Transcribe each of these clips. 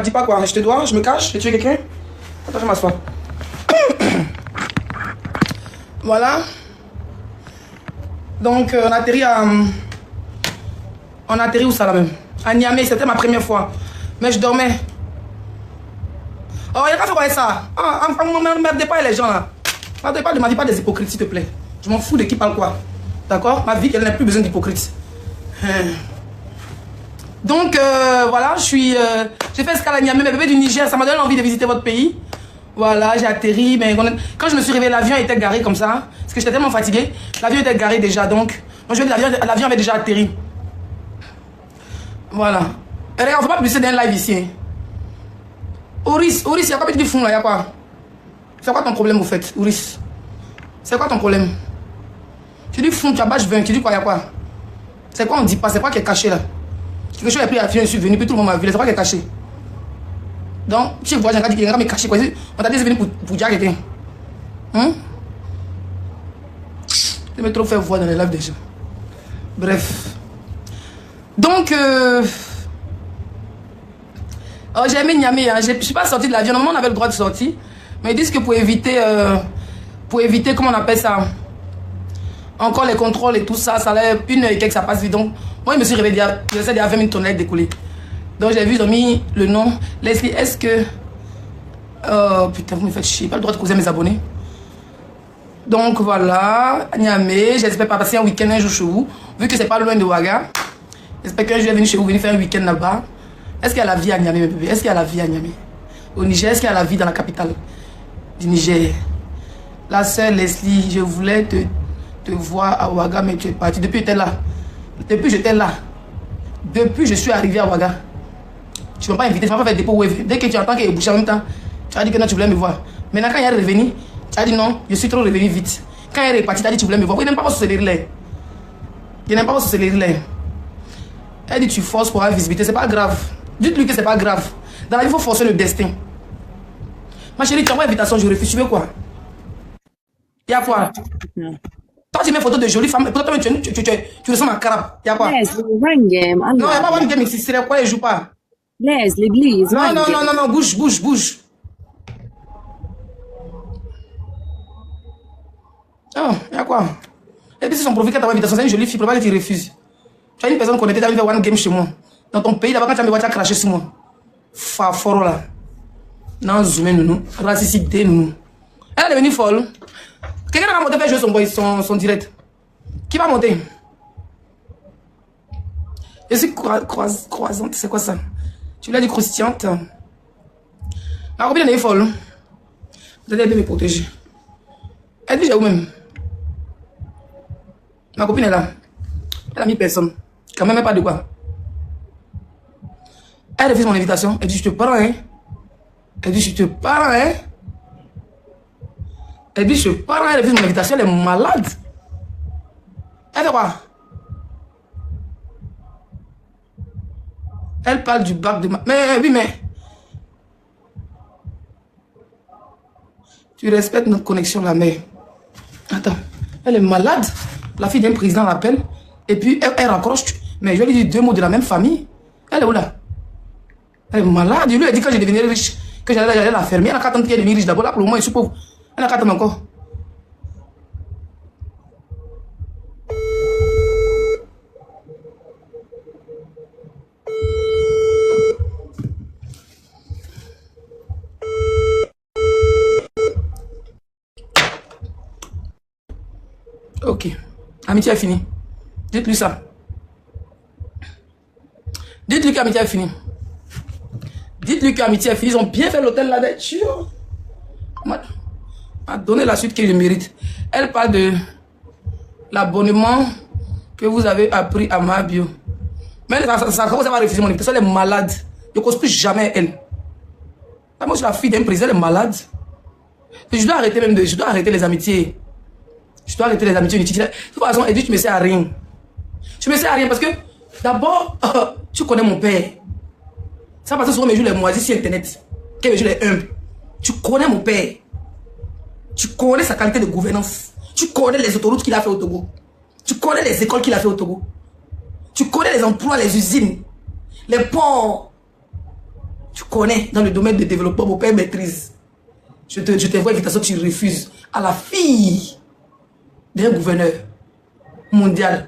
Dis pas quoi, je te dois, je me cache, j'ai tué quelqu'un. Attends, je m'assois. Voilà. Donc, on atterrit à... On a atterri où ça là même? À Niamey, c'était ma première fois. Mais je dormais. Oh, il n'y a qu'à faire ça. Ne m'emmerdez pas les gens là. Ne m'en dis pas des hypocrites, s'il te plaît. Je m'en fous de qui parle quoi. D'accord? Ma vie, elle n'a plus besoin d'hypocrites. Donc, voilà, j'ai fait escale à Niamey, mes bébés du Niger, ça m'a donné envie de visiter votre pays. Voilà, j'ai atterri, mais quand je me suis réveillée, l'avion était garé comme ça, parce que j'étais tellement fatiguée. L'avion était garé déjà, donc l'avion avait déjà atterri. Voilà. Et regarde, faut pas publier d'un live ici. Hein. Auris, il y a quoi que tu fous là, il y a quoi? C'est quoi ton problème au fait, Auris? C'est quoi ton problème? Tu dis fou, tu as bâche 20, tu dis quoi, il y a quoi? C'est quoi on dit pas, c'est quoi qui est caché là? Quelque chose a pris l'avion, je suis venu, puis tout le monde m'a vu, c'est quoi qui est caché? Donc, tu vois, j'ai dit qu'il y a mais caché quoi? On t'a dit c'est venu pour dire quelqu'un. Je vais trop faire voir dans les lives des gens. Bref. Donc, j'ai aimé Niamey, hein. Je ne suis pas sortie de l'avion. Normalement, on avait le droit de sortir. Mais ils disent que pour éviter, comment on appelle ça? Encore les contrôles et tout ça, ça allait une heure et quelques, ça passe vite. Donc, moi, je me suis réveillé, je sais, il y a 20 minutes, on allait décoller. Donc, j'ai vu, ils ont mis le nom. Leslie, est-ce que... putain, vous me faites chier. Pas le droit de causer mes abonnés. Donc, voilà. Niamey, j'espère pas passer un week-end un jour chez vous. Vu que c'est pas loin de Ouaga. J'espère qu'un jour, je vais venir chez vous, venir faire un week-end là-bas. Est-ce qu'il y a la vie à Niamey, mes bébés? Est-ce qu'il y a la vie à Niamey? Au Niger, est-ce qu'il y a la vie dans la capitale du Niger? La sœur Leslie, je voulais te voir à Ouaga, mais tu es parti. Depuis, j'étais là. Depuis, j'étais là. Depuis, je suis arrivé à Ouaga. Tu ne m'as pas invité, tu ne m'as pas fait dépôt wave. Dès que tu entends qu'il est bouché en même temps, tu as dit que non, tu voulais me voir. Maintenant, quand il est revenu, tu as dit non, je suis trop revenu vite. Quand il est reparti, tu as dit que tu voulais me voir. Il n'aime pas se là. Il n'aime pas se là. Elle dit tu forces pour avoir visibilité, c'est pas grave. Dites-lui que c'est pas grave. Dans la vie, il faut forcer le destin. Ma chérie, tu envoies l'invitation, je refuse. Tu veux quoi? Il y a quoi? Toi, tu mets photo de jolies femmes, et toi, tu ressembles à un carabe. Il y a quoi? Leslie, one game. Non, il n'y a pas one game ici. C'est quoi, il ne joue pas. Leslie, please. Non, bouge. Oh, il y a quoi? Et puis, si son profil qui t'a invitation, c'est une jolie fille, probablement que tu refuses. Tu as une personne connectée, tu as envie de faire one game chez moi. Dans ton pays, là-bas, quand tu as me voir, tu as craché sur moi. Faforo là. Non, zoomé, nounou. Racicité, nounou. Elle est devenue folle. Quelqu'un va monter faire jouer son direct. Qui va monter? Je suis croisante, c'est quoi ça? Tu l'as dit croustillante. Ma copine elle est folle. Vous allez bien me protéger. Elle dit j'ai où-même. Ma copine est là. Elle a mis personne. Quand même pas de quoi. Elle refuse mon invitation. Elle dit je te parle, hein. Elle dit je te parle, hein. Elle dit je te parle, elle refuse mon invitation. Elle est malade. Elle fait quoi? Elle parle du bac de ma... Mais oui, mais... Tu respectes notre connexion, la mère. Attends. Elle est malade. La fille d'un président l'appelle. Et puis, elle raccroche. Mais je lui dis deux mots de la même famille. Elle est où là? Elle est malade. Je lui ai dit quand je devenais riche, que j'allais la fermer. Elle n'a qu'à attendre qu'elle devienne riche d'abord. Là, pour le moment, je suis pauvre. Elle n'a qu'à attendre encore. Ok. Amitié a fini. Dites-lui ça. Dites-lui qu'Amitié a fini. Dites-lui qu'Amitié a fini. Ils ont bien fait l'hôtel là-dessus. M'a donné la suite que je mérite. Elle parle de l'abonnement que vous avez appris à ma bio. Mais ça commence à refuser mon invitation. Elle est malade. Je ne cause plus jamais elle. Moi, je suis la fille d'un président, elle est malade. Et je dois arrêter même je dois arrêter les amitiés. Je dois arrêter les amitiés inutiles. De toute façon, elle dit, tu me sais à rien. Tu me sais à rien parce que, d'abord, tu connais mon père. Ça parce que souvent mes jours les moisis sur Internet. Que mes jours les humbles. Tu connais mon père. Tu connais sa qualité de gouvernance. Tu connais les autoroutes qu'il a fait au Togo. Tu connais les écoles qu'il a fait au Togo. Tu connais les emplois, les usines, les ports. Tu connais, dans le domaine de développement, mon père maîtrise. Je t'envoie invitation, tu refuses. À la fille d'un gouverneur mondial.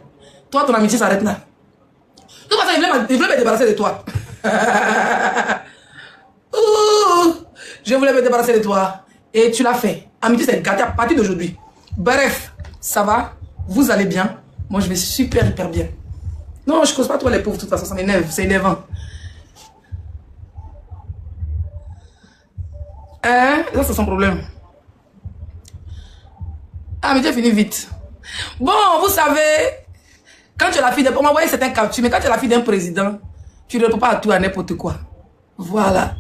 Toi, ton amitié s'arrête là. De toute façon, il voulait me débarrasser de toi. Je voulais me débarrasser de toi. Et tu l'as fait. Amitié, c'est gâté à partir d'aujourd'hui. Bref, ça va? Vous allez bien? Moi, je vais super, hyper bien. Non, je ne cause pas toi les pauvres, de toute façon, ça m'énerve. C'est énervant. Hein? Ça, c'est son problème. Ah, mais tu as fini vite. Bon, vous savez, quand tu es la fille d'un... On m'a envoyé certains captures, mais quand tu es la fille d'un président, tu ne réponds pas à tout, à n'importe quoi. Voilà.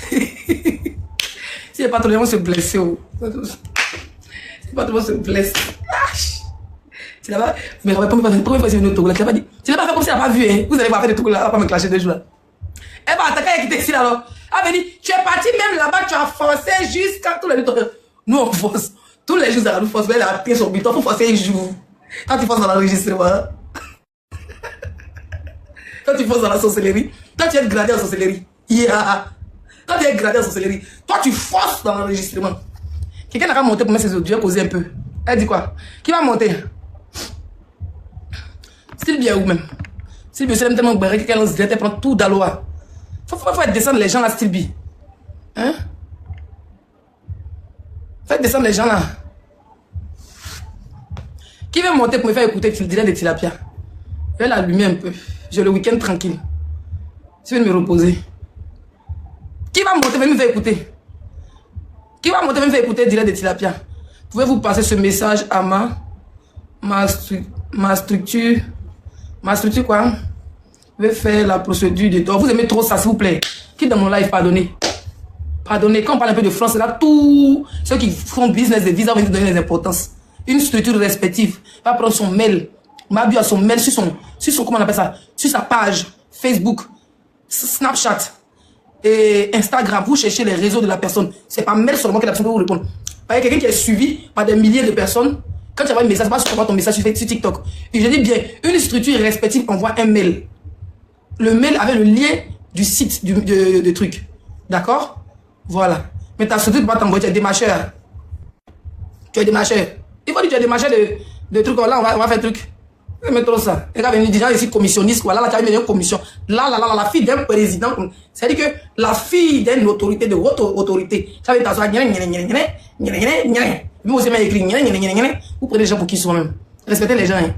Si les patrons vont se blesser, oh. Si les patrons se blessent. Tu l'as pas... Mais la première fois, c'est une autre. Tu l'as pas dit. Tu l'as pas fait comme si elle n'a pas vu, hein. Vous allez voir faire des trucs là, elle va pas me clasher 2 jours là. Elle va attaquer et quitter ici là, alors. Elle m'a dit, tu es parti même là-bas, tu as forcé jusqu'à tous les jours. Nous, on force. Tous les jours, ça nous force. Elle a pris son buton pour forcer un jour. Quand tu forces dans l'enregistrement. Quand tu forces dans la sorcellerie. Quand tu es gradé en sorcellerie. Yeah. Quand tu es gradé en sorcellerie. Toi, tu forces dans l'enregistrement. Quelqu'un n'a qu'à monter pour mettre ses autres. Je vais causer un peu. Elle dit quoi? Qui va monter? Style bien où même? Style bien, c'est tellement barré qu'elle lance direct, elle prend tout d'Aloa. Faut descendre les gens là, style B. Hein? Faites descendre les gens là. Qui veut monter pour me faire écouter le direct de Tilapia? Je vais l'allumer un peu. J'ai le week-end tranquille. Je vais me reposer. Qui va monter me faire écouter? Qui va monter me faire écouter le direct de Tilapia? Pouvez-vous passer ce message à ma structure? Ma structure quoi? Je vais faire la procédure de tort. Vous aimez trop ça, s'il vous plaît. Qui dans mon live, pardonnez. Pardonnez. Quand on parle un peu de France, là, tous ceux qui font business de visa vont nous donner les importances. Une structure respective va prendre son mail. M'a vu à son mail sur son, comment on appelle ça? Sur sa page Facebook, Snapchat et Instagram. Vous cherchez les réseaux de la personne. C'est pas mail seulement que la personne peut vous répondre. Il y a quelqu'un qui est suivi par des milliers de personnes. Quand tu envoies un message, pas sur ton message sur TikTok. Et je dis bien, une structure respective envoie un mail. Le mail avait le lien du site de truc. D'accord? Voilà. Mais ta structure ne peut pas t'envoyer, tu es démarcheur. Tu es démarcheur. Il faut dire que tu es démarcheur de trucs. Là, on va faire truc. Mais trop ça. Les gars viennent dire ici commissionniste. Voilà, là, tu as mis une commission. Là, la fille d'un président. C'est-à-dire que la fille d'une autorité, de haute autorité. Ça veut dire que vous avez écrit. Vous prenez les gens pour qui sont même. Respectez les gens. Hein.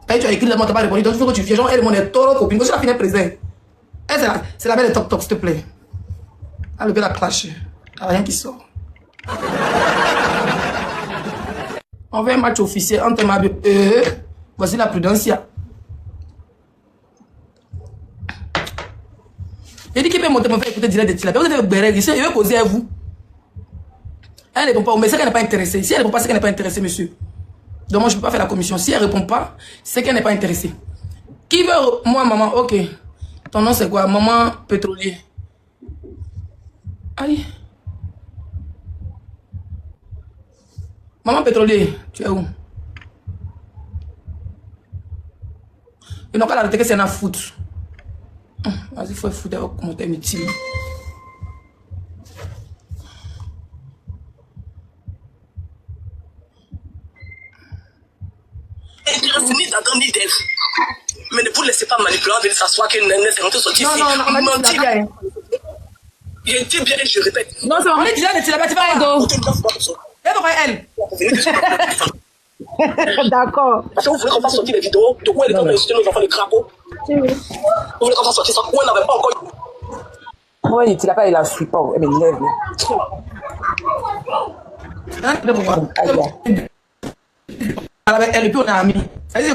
Quand tu as écrit là, tu n'as pas répondu. Donc il faut que tu viens. Genre, elle demande trop copine. C'est la fille d'un président. C'est la belle de Toc, s'il te plaît. Ah, le gars la clash. Il n'y a rien qui sort. On veut un match officiel entre ma... voici la prudencia. J'ai dit qu'il peut monter, me faire écouter direct de Tilapia. Vous avez béret ici, il veut causer à vous. Elle ne répond pas, mais c'est qu'elle n'est pas intéressée. Si elle ne répond pas, c'est qu'elle n'est pas intéressée, monsieur. Donc moi, je ne peux pas faire la commission. Si elle ne répond pas, c'est qu'elle n'est pas intéressée. Qui veut... Moi, maman, ok. Ton nom, c'est quoi? Maman pétrolier. Aïe. Maman pétrolier, tu es où? Ils n'ont pas arrêté que c'est un foot. Vas-y, il faut foutre avec commentaire inutile. Ni d'Adam ni d'Ève. Mais ne vous laissez pas manipuler, venir s'asseoir que Néné s'est rentré sorti ici. Non, Il dit bien et je répète. non, c'est on est déjà de Tilapia, tu vas go. Elle va elle. D'accord. Parce que vous voulez qu'on fasse sortir les vidéos de où elle est en train d'insulter nos enfants de crapaud. Vous voulez qu'on fasse sortir ça où elle n'avait pas encore. Moi, il Tilapia, il a flippant. Elle m'énerve. Elle est plus on a ami. Ça dit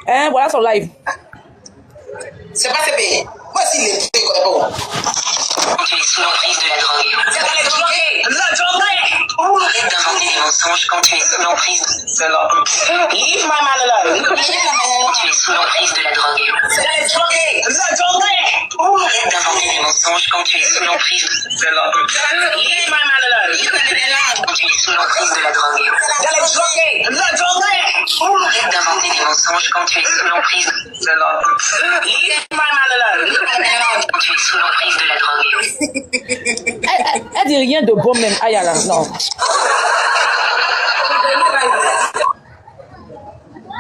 Hein, voilà son live. C'est pas ces pays. Moi, s'il est très connaît pas. Tu es sous l'emprise de la drogue. C'est pas les drogués. La drogue. Arrête d'inventer des mensonges quand tu es sous l'emprise. C'est là. Leave my man alone. Tu es sous l'emprise de la drogue. C'est les drogués. La drogue. Arrête d'inventer des mensonges. mensonges quand tu es sous l'emprise. Quand tu es sous l'emprise de la drogue. D'inventer des mensonges quand tu es sous l'emprise. Quand tu es sous l'emprise de la drogue. Elle dit rien de bon même. Aïe, là, non.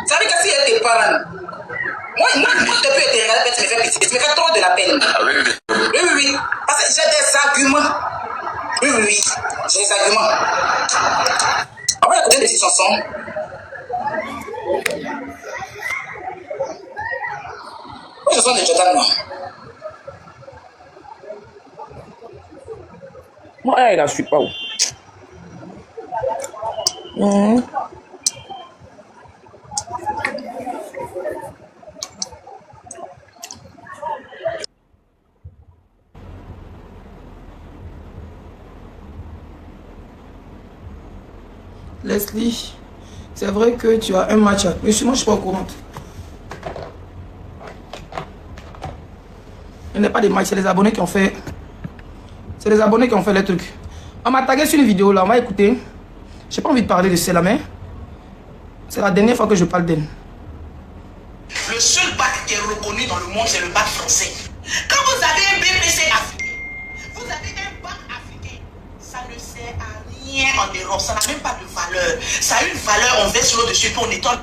Ça veut dire que si elle te parle, moi, je peux être réel, tu me fais pitié, tu me fais trop de la peine. Oui. Parce que j'ai des arguments. Oui. J'ai des arguments. On va écouter des chansons. Les chansons de Jordan, moi. Moi, elle, là, je suis pas où. Leslie, c'est vrai que tu as un match. Mais moi, je ne suis pas au courant. Il n'y a pas de match, c'est les abonnés qui ont fait. C'est les abonnés qui ont fait les trucs. On m'a tagué sur une vidéo là, on va écouter. J'ai pas envie de parler de celle-là, mais c'est la dernière fois que je parle d'elle. Le seul bac qui est reconnu dans le monde, c'est le bac français. Quand vous avez un BPC africain, vous avez un bac africain, ça ne sert à rien en Europe, ça n'a même pas de valeur. Ça a une valeur, on verse l'eau dessus, puis on nettoie,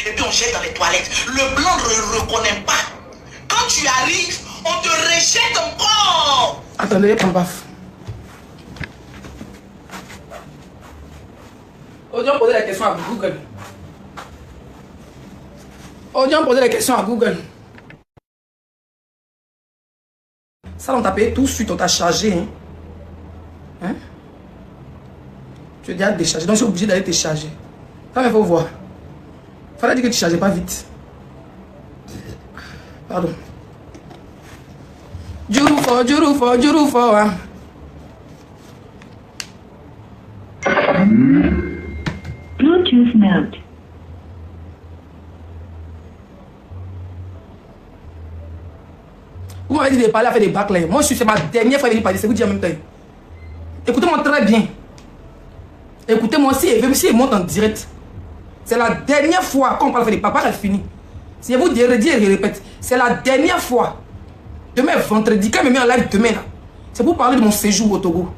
et puis on jette dans les toilettes. Le blanc ne reconnaît pas. Quand tu arrives, on te rejette encore. Attendez, prends baffe. Audion posait la question à Google. Audion posait la question à Google. Ça, on t'a payé tout de suite, on t'a chargé. Hein? Tu es déjà déchargé, donc je suis obligé d'aller te charger. Ça, il faut voir. Fallait dire que tu ne chargeais pas vite. Pardon. Jurufo. Hein? Bluetooth mode. Vous m'avez dit de parler à faire des bacs là. Moi, c'est ma dernière fois de venir parler. C'est vous dire en même temps. Écoutez-moi très bien. Écoutez-moi si elle monte en direct. C'est la dernière fois qu'on parle de faire des bacs. Pas qu'elle finit. Si vous dire, je répète. C'est la dernière fois. Demain, vendredi, quand je me mets en live demain, c'est pour parler de mon séjour au Togo.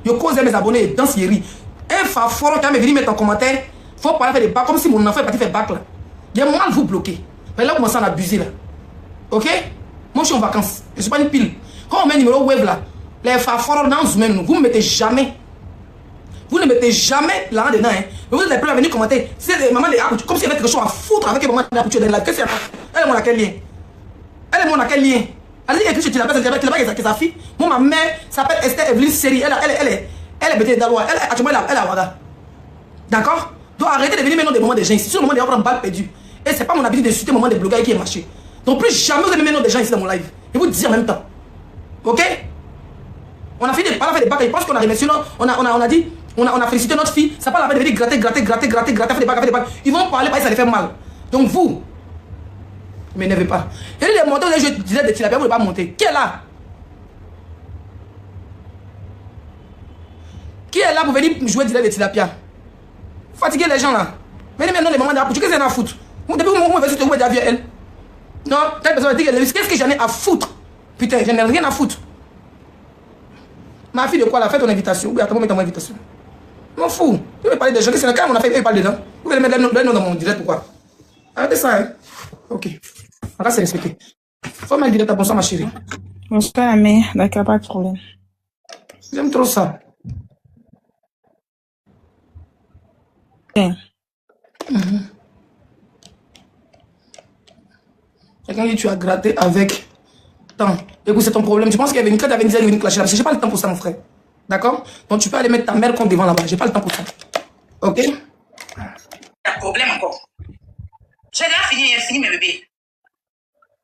Je cause à mes abonnés et danse et rit. Un faforo qui va me venir mettre en commentaire. Faut parler faire des bacs comme si mon enfant est parti faire bac là. Il y a un moment de vous bloquer. Mais là, vous commencez à abuser là. Ok? Moi, je suis en vacances. Je ne suis pas une pile. Quand on met le numéro web là, les faforos dans Zoom, vous ne mettez jamais. Vous ne mettez jamais là dedans. Hein. Mais vous êtes prêts à venir commenter. C'est maman de comme s'il y avait quelque chose à foutre avec les mamans de Apouture dans la. Qu'est-ce qu'il y a? Elle est mon à quel lien? Elle est mon à quel lien? Elle dit que tu l'appelles avec sa fille. Moi, ma mère s'appelle Esther Evelyne Seri. Elle est bêtée d'Alois. Elle est à Ouaga. D'accord? Donc arrêtez de venir maintenant des moments des gens ici. Sur le moment des gens prennent balle perdue. Et c'est pas mon habitude de citer le moment des blogueurs qui est marché. Donc plus jamais vous allez mettre des gens ici dans mon live. Et vous dire en même temps. Ok? On a fini de parler, faire des bacs. Je pense qu'on a remercié. On a dit, on a félicité notre fille. Ça pas la peine de venir gratter, faire des bacs. Ils vont parler, parce que ça les fait mal. Donc vous, ne m'énervez pas. Et les montants, je disais de tilapia, vous ne pouvez pas monter. Qui est là? Qui est là pour venir jouer de tilapia? Fatiguer les gens là. Venez maintenant les moments d'appuyer. Qu'est-ce que c'est à foutre? Depuis que vous m'avez dit que vous elle. Non, telle personne dit qu'est-ce que j'en ai à foutre? Putain, j'en ai rien à foutre. Ma fille de quoi? Elle a fait ton invitation. Oui, attends, moi, mettre mon invitation. Je m'en fous. Je vais parler des gens. Qu'est-ce que c'est quand on a fait? Il parle dedans. Vous allez mettre le nom dans mon direct, pourquoi? Arrêtez ça, hein. Ok. On va se respecter. Faut mettre direct à bonsoir, ma chérie. Bonsoir, la mère. D'accord, pas de problème. J'aime trop ça. Bien. Quelqu'un dit tu as gratté avec temps. Écoute, c'est ton problème. Je pense qu'elle est venue, quand elle avait dit elle est venue clasher là, parce que j'ai pas le temps pour ça, mon frère. D'accord? Donc tu peux aller mettre ta mère contre devant là-bas. J'ai pas le temps pour ça. Ok? Il y a un problème encore. J'ai déjà fini mes bébés.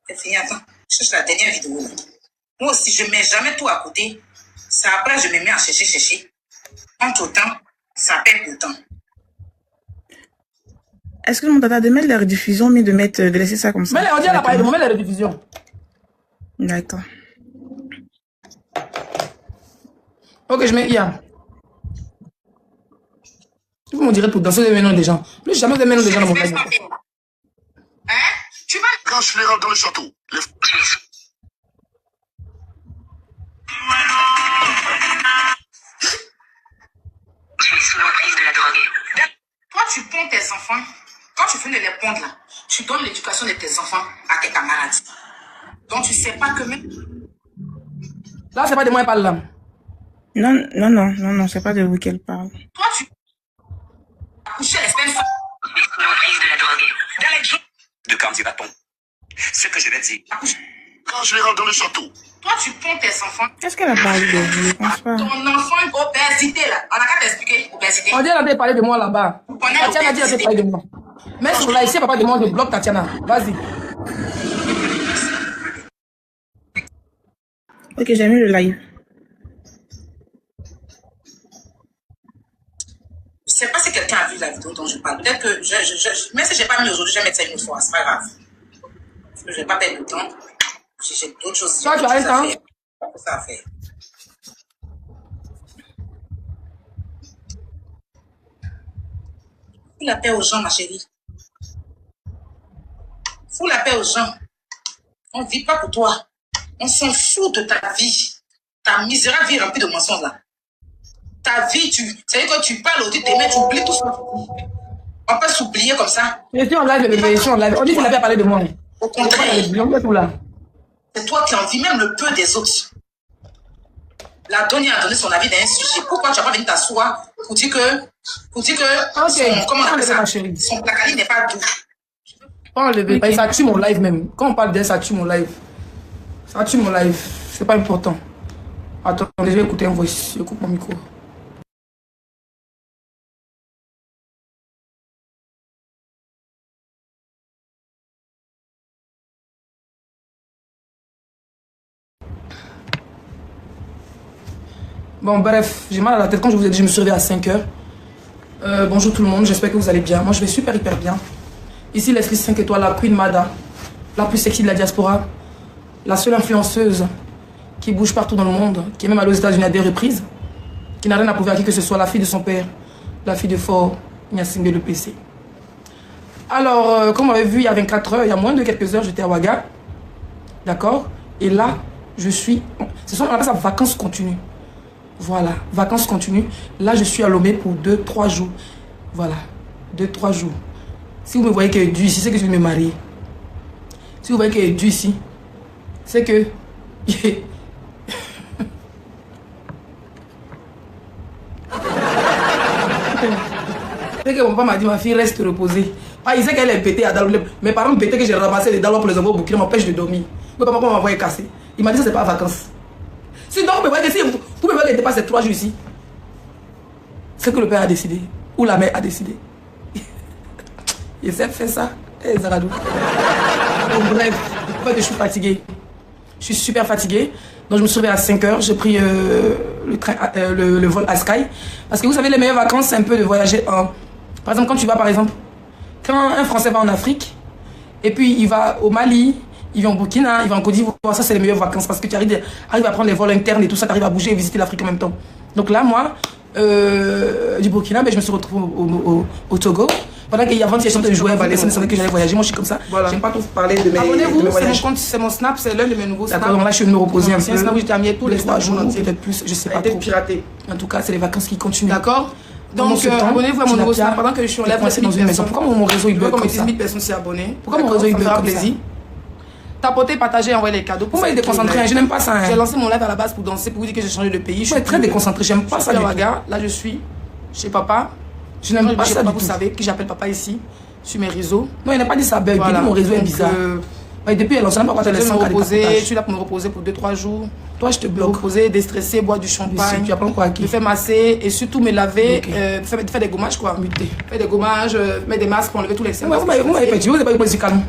C'est fini, attends. Je cherche la dernière vidéo. Moi aussi, je ne mets jamais tout à côté. Ça après, je me mets à chercher. Entre temps, ça perd le temps. Est-ce que mon tata de mettre la rediffusion, mais de laisser ça comme ça? Mais on dit à l'appareil de moment la rediffusion. D'accord. Ok, je mets IA. Vous me direz tout dans ce nom des gens. Plus jamais vous avez nom des gens dans mon live. Hein? Tu vas... Quand je les rentre dans le château, les... Tu es sous l'emprise de la drogue. Toi, tu ponds tes enfants. Quand tu finis de les pondre là, tu donnes l'éducation de tes enfants à tes camarades. Donc, tu sais pas que même... Là, c'est pas de moi qui parle là. Non, c'est pas de vous qu'elle parle. Toi, tu... Coucher l'espèce... Tu es sous l'emprise de la drogue. Dans les jours... De candidat. Ce que je vais dire. Quand je les rentre dans le château, Toi, tu ponds tes enfants. Est-ce qu'elle a parlé de vous? Je pense pas. Ton enfant, obésité là. On a qu'à t'expliquer, obésité. On dit elle a parlé de moi là-bas. connaît Tatiana dit elle a parlé de moi. Mais sur là, ici, papa demande de bloquer Tatiana. Vas-y. Ok, j'ai mis le live. Je sais pas si quelqu'un a vu la vidéo dont je parle. Peut-être que même si j'ai pas mis aujourd'hui, je vais mettre ça une autre fois. C'est pas grave. Parce que je vais pas perdre le temps. J'ai d'autres choses. Toi, tu as un temps? Pas que ça à faire. Fous la paix aux gens, ma chérie. Fous la paix aux gens. On ne vit pas pour toi. On s'en fout de ta vie. Ta misérable vie remplie de mensonges là. Ta vie, c'est-à-dire que tu parles, tu t'aimes, tu oublies tout ça. On peut s'oublier comme ça. Je suis en live, je suis en live. On dit qu'il n'a pas parlé de moi. Au contraire, On fait tout là. c'est toi qui envies même le peu des autres. La Donia a donné son avis dans un sujet. Pourquoi tu n'as pas venu t'asseoir pour dire que Ok. comment on appelle ça? Ma chérie. Son placali n'est pas doux. Pas enlever. Okay. Ça tue mon live même. Quand on parle d'elle, ça tue mon live. Ça tue mon live. C'est pas important. Attends, je vais écouter un voice. Je coupe mon micro. Bon, bref, j'ai mal à la tête. Comme je vous ai dit, je me suis réveillée à 5 heures. Bonjour tout le monde, j'espère que vous allez bien. Moi, je vais super hyper bien. Ici, l'esprit 5 étoiles, la Queen Mada, la plus sexy de la diaspora, la seule influenceuse qui bouge partout dans le monde, qui est même allée aux États-Unis à des reprises, qui n'a rien à prouver à qui que ce soit, la fille de son père, la fille de Fort Nyasingbe le PC. Alors, comme on avait vu il y a 24 heures, il y a moins de quelques heures, j'étais à Ouaga. D'accord? Et là, je suis... on appelle ça vacances continues. Voilà, vacances continues. Là, je suis à Lomé pour 2-3 jours. Voilà, 2-3 jours. Si vous me voyez qu'il y a du ici, c'est que je vais me marier. Si vous voyez qu'il y a du ici, c'est que... c'est que mon papa m'a dit, ma fille reste reposée. Ah, il sait qu'elle est bêtée à Dalou. Mes parents bêtaient que j'ai ramassé des dalons pour les envoyer au Burkina, m'empêche de dormir. Mon papa m'a envoyé casser. Il m'a dit, ça c'est pas vacances. Sinon, vous me voyez que si vous me voyez que dépasse 3 jours ici, c'est que le père a décidé. Ou la mère a décidé. Il sait faire ça. Eh, Zaradou. Donc, bref, en fait, je suis fatiguée. Je suis super fatiguée. Donc, je me suis réveillée à 5 heures. J'ai pris le vol à Sky. Parce que vous savez, les meilleures vacances, c'est un peu de voyager en... Par exemple, quand tu vas, par exemple, quand un Français va en Afrique, et puis il va au Mali, il va au Burkina, il va en Côte d'Ivoire, ça, c'est les meilleures vacances. Parce que tu arrives à prendre les vols internes et tout ça, tu arrives à bouger et visiter l'Afrique en même temps. Donc là, moi, du Burkina, ben, je me suis retrouvée au Togo. Pendant qu'il y a 20 sessions de jouer à Valais, c'est que j'allais voyager. Moi, je suis comme ça. Voilà. J'aime pas trop parler de mes voyages. Abonnez-vous, c'est mon snap, c'est l'un de mes nouveaux snaps. D'accord, donc là, je suis venue me reposer un peu. C'est un snap où j'ai terminé tous les 3 jours, peut-être plus, je sais pas trop. Piraté. En tout cas, c'est les vacances qui continuent. D'accord. Donc, abonnez-vous à mon nouveau snap pendant que je suis en live dans une maison. Pourquoi mon réseau il bug comme ça? 10 000 personnes s'y abonner. Pourquoi mon réseau il bug comme ça? Tapoter, partager, envoyer les cadeaux. Pour moi, il est déconcentré. Je n'aime pas ça. J'ai lancé mon live à la base pour danser, pour vous dire que j'ai changé de pays. Je suis très déconcentré. J'aime pas ça. Là, je suis chez papa. Je n'aime pas ça. Vous savez qui j'appelle papa ici sur mes réseaux. Non, il n'a pas dit ça bug. Mon réseau est bizarre. Depuis, elle n'a pas je suis là pour me reposer pour 2-3 jours. Toi, je te bloque. Me reposer, déstresser, boire du champagne. Tu apprends quoi? Me faire masser et surtout me laver, faire des gommages quoi. Faire des gommages, mettre des masques pour enlever tous les seins. Vous m'avez fait, vous n'avez pas eu du calme.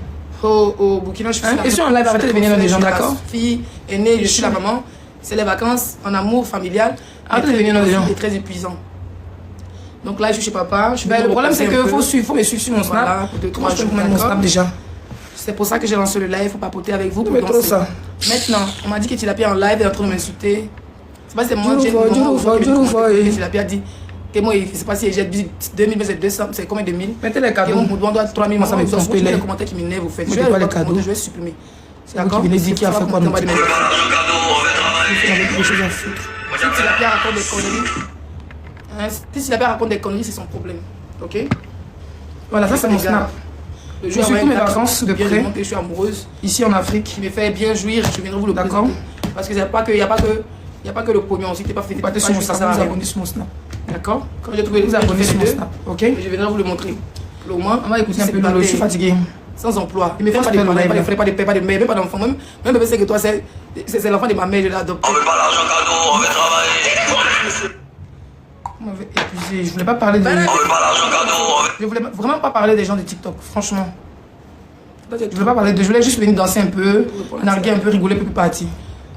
Au Burkina, je suis là. Et si en live, arrêtez de venir dans les gens, d'accord? Fille aînée, je suis la maman. C'est les vacances en amour familial. Arrêtez de venir dans les gens. C'est très épuisant. Donc là, je suis chez papa. Le problème, c'est qu'il faut me suivre sur mon snap. Moi, je peux mettre mon snap déjà. C'est pour ça que j'ai lancé le live. Il faut papoter avec vous. Pour trop ça. Maintenant, on m'a dit que tu l'as pris en live et en train de m'insulter. Bah, c'est moi, j'ai la pierre dit que moi, c'est pas si j'ai 2000, mais c'est 200, c'est combien de 1000? Mettez les cadeaux. Mon doigt doit 3000, moi ça me trompe. les Les commentaires qui m'énervent, vous faites. Je vais pas les cadeaux. Je vais supprimer. C'est d'accord. Qui dit qui a fait quoi non? Si la pierre raconte des conneries, si la pierre raconte des conneries, c'est son problème. Ok? Voilà, ça c'est mon snap. Je suis tous mes vacances de près. Je suis amoureuse. Ici en Afrique. Qui me fait bien jouir. Je viendrai vous le présenter. D'accord. Parce que il n'y a pas que le pognon. Si t'es pas fait, Pas sur mon snap. Vous abonnez sur mon snap. D'accord. Quand j'ai trouvé vous abonnez sur mon snap. Ok. Je viendrai vous le montrer. Au moins, on va écouter un peu Lolo. Je suis fatigué. Sans emploi. Il me fait pas de frais, pas de père, pas de mère, même pas d'enfant. Même bébé, c'est que toi, c'est l'enfant de ma mère, je l'ai adopté. On veut pas l'argent cadeau, on veut travailler. On m'avait épuisé. Je voulais pas parler de. On veut pas l'argent cadeau. Je voulais vraiment pas parler des gens de TikTok, franchement. Je voulais pas parler de. Je voulais juste venir danser un peu, narguer un peu, rigoler, puis partir.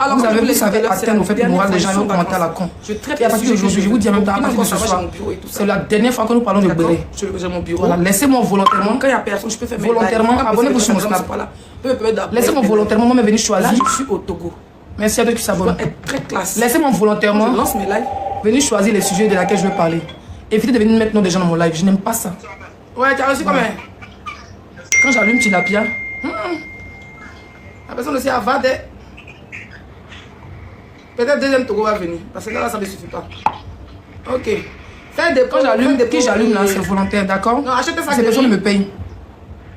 Alors, vous savez atteindre au fait le moral des gens et vous commenter à la con. Et à partir d'aujourd'hui, je vous dis en même temps, à partir de ce soir, c'est la dernière fois que nous parlons de Béré. J'ai mon bureau. Voilà, laissez-moi volontairement. Quand il n'y a personne, je peux faire volontairement, abonnez-vous sur mon snap. Laissez-moi volontairement, moi, venir choisir. Là, je suis au Togo. Merci à ceux qui s'abonnent. Être très classe. Laissez-moi volontairement. Je lance mes lives. Venir choisir les sujets de laquelle je veux parler. Évitez de venir mettre nom des gens dans mon live. Je n'aime pas ça. Ouais, tu as reçu combien? Quand j'allume Tilapia, la personne aussi avant des. Peut-être deuxième Togo va venir. Parce que là, ça ne suffit pas. Ok. Quand j'allume, qui j'allume là, c'est volontaire, d'accord? Non, achetez ça. Ces personnes me payent.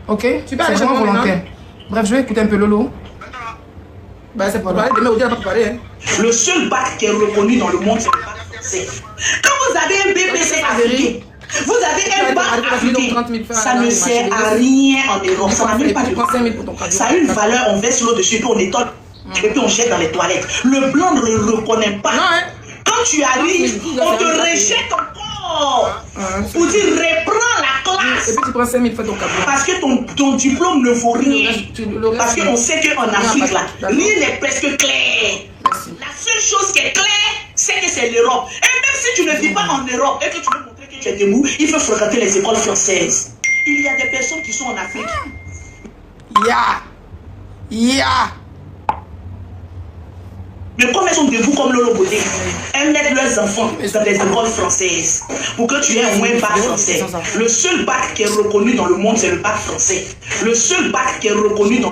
Ok? Tu peux c'est vraiment volontaire. Bref, je vais écouter un peu Lolo. Bah, c'est pas demain, on pas préparé. Hein. Le seul bac qui est reconnu dans le monde, c'est le bac français. Quand vous avez un BPC africain, vous avez un bac africain, ça ne sert à rien en Europe. Ça n'a même pas de ça a une valeur, on verse l'eau dessus, puis on étonne, et puis on jette dans les toilettes. Le blanc ne le reconnaît pas. Quand tu arrives, on te rejette encore. Pour dire reprends la classe. Et puis tu prends 5000 fois ton cadeau. Parce que ton diplôme ne vaut rien. Parce qu'on sait qu'en Afrique, là, rien n'est presque clair. La seule chose qui est claire, c'est que c'est l'Europe. Et même si tu ne vis pas en Europe et que tu veux montrer que tu es debout, il faut fréquenter les écoles françaises. Il y a des personnes qui sont en Afrique. Mais comme elles sont debout comme Lolo Bodé, elles mettent leurs enfants dans des écoles françaises pour que tu aies au moins un bac français. Le seul bac qui est reconnu dans le monde, c'est le bac français. Le seul bac qui est reconnu dans...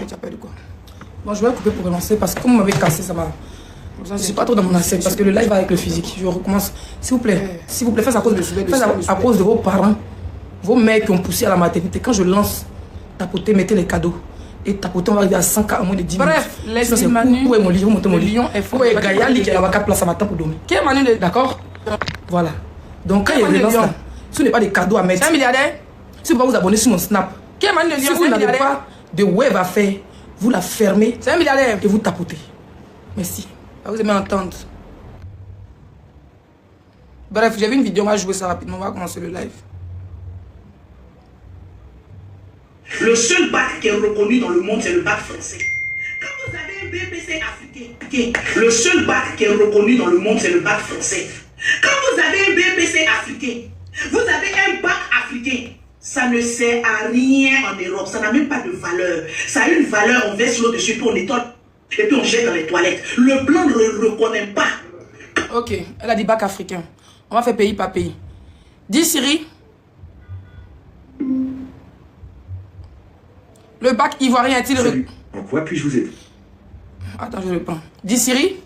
Bon, je vais couper pour relancer parce que comme vous m'avez cassé, ça va. Je ne suis pas trop dans mon assiette parce que le live va avec le physique. Je recommence. S'il vous plaît, faites à cause de vos parents, vos mères qui ont poussé à la maternité. Quand je lance, tapotez, mettez les cadeaux. Et tapoter, on va arriver à 100K en moins de 10 minutes. Bref, laissez Manu. Où est mon lit? Où est mon lion est fort. Où est Gaïa qui a la vacate place à matin pour dormir? Qui est Manu? D'accord? Voilà. Donc quand il relance là, si vous n'avez pas de cadeaux à mettre, c'est un milliardaire. Si vous ne pouvez pas vous abonner sur mon snap, qui est Manu le lion? Si vous n'avez pas de web à faire, vous la fermez. C'est un milliardaire. Et vous tapotez. Merci. Vous aimez entendre. Bref, j'ai vu une vidéo, on va jouer ça rapidement. On va commencer le live. Le seul bac qui est reconnu dans le monde, c'est le bac français. Quand vous avez un BPC africain, le seul bac qui est reconnu dans le monde, c'est le bac français. Quand vous avez un BPC africain, vous avez un bac africain, ça ne sert à rien en Europe. Ça n'a même pas de valeur. Ça a une valeur, on verse l'eau dessus, puis on étonne, et puis on jette dans les toilettes. Le blanc ne le reconnaît pas. Ok, elle a dit bac africain. On va faire pays par pays. Dis Siri. Le bac ivoirien est-il... Salut, en quoi puis-je vous aider? Attends, je le prends. Dis Siri.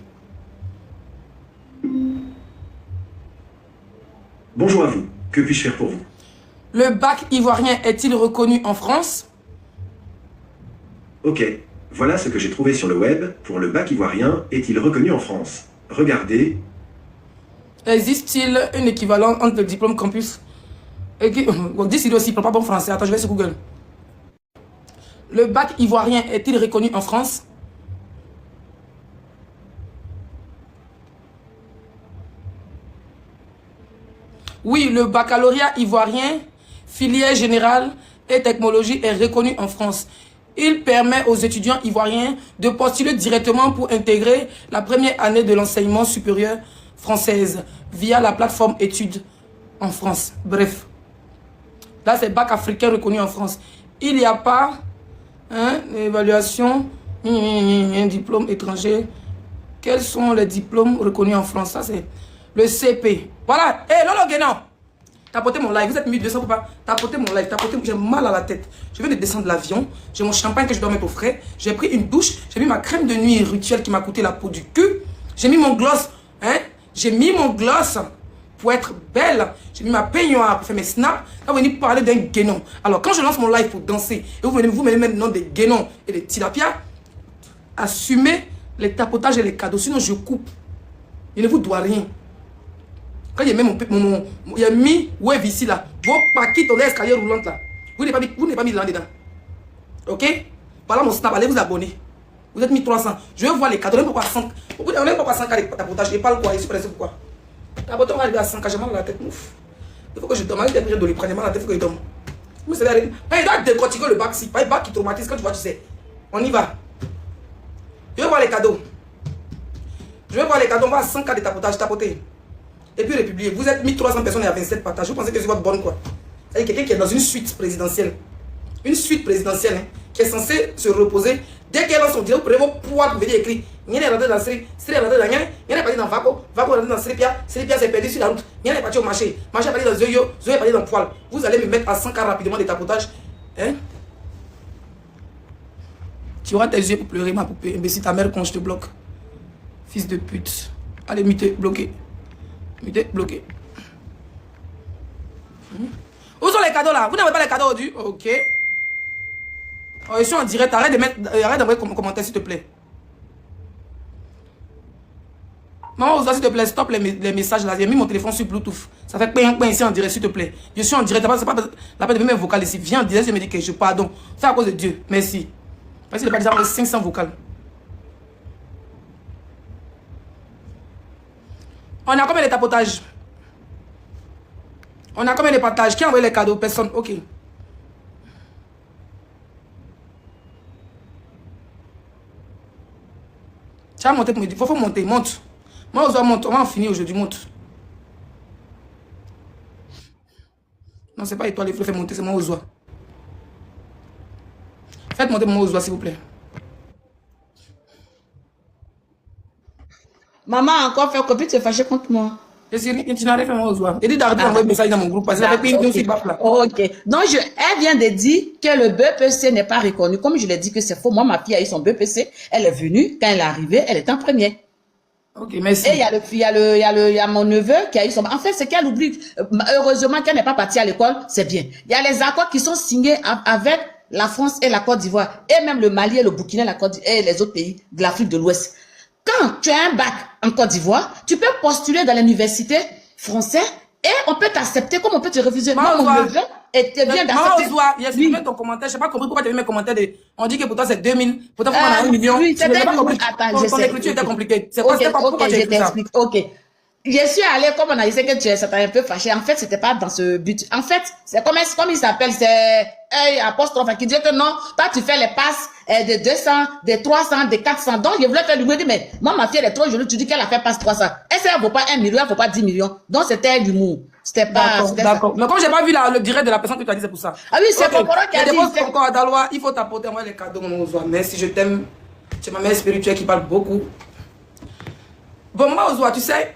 Bonjour à vous, que puis-je faire pour vous? Le bac ivoirien est-il reconnu en France? Ok, voilà ce que j'ai trouvé sur le web. Pour le bac ivoirien, est-il reconnu en France? Regardez. Existe-t-il un équivalent entre le diplôme campus et qui... Dis Siri aussi, il ne parle pas bon français. Attends, je vais sur Google. Le bac ivoirien est-il reconnu en France? Oui, le baccalauréat ivoirien, filière générale et technologie est reconnu en France. Il permet aux étudiants ivoiriens de postuler directement pour intégrer la première année de l'enseignement supérieur française via la plateforme études en France. Bref, là c'est bac africain reconnu en France. Il n'y a pas... évaluation, un diplôme étranger Quels sont les diplômes reconnus en France? Ça, c'est le CP. Voilà. Hé, Lolo Guénon. Tapotez mon live. Vous êtes 1200 pour pas. Tapotez mon live. Tapotez. J'ai mal à la tête. Je viens de descendre de l'avion. J'ai mon champagne que je dois mettre au frais. J'ai pris une douche. J'ai mis ma crème de nuit rituelle qui m'a coûté la peau du cul. J'ai mis mon gloss. Hein? J'ai mis mon gloss pour être belle. J'ai mis ma peignoir pour faire mes snaps. Là, vous venez parler d'un guénon. Alors, quand je lance mon live pour danser, et vous venez mettre le nom des guénons et des tilapias, assumez les tapotages et les cadeaux. Sinon, je coupe. Je ne vous dois rien. Quand il y a même il y a mis wave ici là. Vos paquets dans l'escalier roulante là. Vous n'avez pas mis là dedans. Ok? Voilà mon snap. Allez vous abonner. Vous êtes mis 300. Je veux voir les cadeaux. On n'aime pas 100 cas de tapotage. Je parle quoi? Je suis pressé pourquoi? Tapotage, on va arriver à 100 cas. J'ai mal à la tête. Ouf. Il faut que je dorme. Il faut que je prenne mal à la tête. Il faut que je dorme. Mais c'est vrai. Il doit décortiquer le bac. Si pas le bac qui traumatise quand tu vois, tu sais. On y va. Je veux voir les cadeaux. Je veux voir les cadeaux. On va à 100 cas de tapotage. Tapoter. Et puis republier. Vous êtes 1300 personnes et il y a 27 partages. Vous pensez que c'est votre bonne quoi? C'est quelqu'un qui est dans une suite présidentielle. Une suite présidentielle hein, qui est censée se reposer. Dès qu'elle lance son direct, vous prenez vos poids pour venir écrire. Il y a rentré dans Sri, Sri est rentré dans Nyan, il y a parti dans Vaco, Vaco est rentré dans Sripia, Sripia s'est perdu sur la route. Il y a parti au marché, marché est parti dans Zoyo, Zoyo est parti dans Poil. Vous allez me mettre à 100 cas rapidement des tapotages. Hein? Tu auras tes yeux pour pleurer, ma poupée. Mais si ta mère quand je te bloque. Fils de pute. Allez, muté, bloqué. Muté, bloqué. Où sont les cadeaux là? Vous n'avez pas les cadeaux aujourd'hui? Ok. Oh, je suis en direct. Arrête d'envoyer commentaire s'il te plaît. Maman, s'il te plaît, stop les messages là. J'ai mis mon téléphone sur Bluetooth. Ça fait ping ici en direct, s'il te plaît. Je suis en direct. C'est pas la peine de mettre mes vocales ici. Viens en direct, je me dis que je pardon. Fais à cause de Dieu. Merci. Parce qu'il n'est pas déjà 500 vocales. On a combien de tapotages? On a combien de partages? Qui a envoyé les cadeaux? Personne. Ok. Tu vas monter pour me dire. Faut monter. Monte. Moi, on va en finir aujourd'hui. Monte. Non, c'est pas étoile. Il faut le faire monter. C'est moi, Ozoa. Faites monter mon Ozoa, s'il vous plaît. Maman a encore fait copie, tu es fâchée contre moi. Tu n'arrives pas à Ozoa. Et dis d'arrêter d'envoyer un message dans mon groupe. Parce que ça fait pire que baf là. Ok. Donc, elle vient de dire que le BPC n'est pas reconnu. Comme je l'ai dit que c'est faux. Moi, ma fille a eu son BPC. Elle est venue. Quand elle est arrivée, elle est en première. Ok, merci. Et il y a mon neveu qui a eu son... En fait, c'est qu'elle oublie. Heureusement qu'elle n'est pas partie à l'école, c'est bien. Il y a les accords qui sont signés avec la France et la Côte d'Ivoire. Et même le Mali et le Burkina et les autres pays de l'Afrique de l'Ouest. Quand tu as un bac en Côte d'Ivoire, tu peux postuler dans l'université française et on peut t'accepter comme on peut te refuser. Moi, mon neveu était bien d'accepter. Il y a supprimé ton commentaire. Je n'ai pas compris pourquoi tu as mis mes commentaires. On dit que pour toi c'est 2000. Pour toi, on a 1 million. Oui, c'était compliqué. Attends, ton écriture était compliquée. C'est pas pourquoi tu as écrit ça. Ok. Je suis allée, comme on a dit que ça t'a un peu fâché. En fait, c'était pas dans ce but. En fait, c'est comme il s'appelle, c'est apostrophe qui dit que non, toi tu fais les passes de 200, de 300, de 400. Donc, je voulais faire l'humour. Mais moi, ma fille, elle est trop jolie. Tu dis qu'elle a fait passe 300. Et ça, elle vaut pas 1 million, elle vaut pas 10 millions. Donc, c'était l'humour. C'était pas... D'accord. Mais comme j'ai pas vu le direct de la personne que tu as dit, c'est pour ça. Ah oui, c'est Kokoro qui a dit. Encore à Daloa, il faut t'apporter moi les cadeaux, mon Ozoa. Merci, je t'aime. Tu es ma mère spirituelle qui parle beaucoup. Bon, moi, Ozoa, tu sais...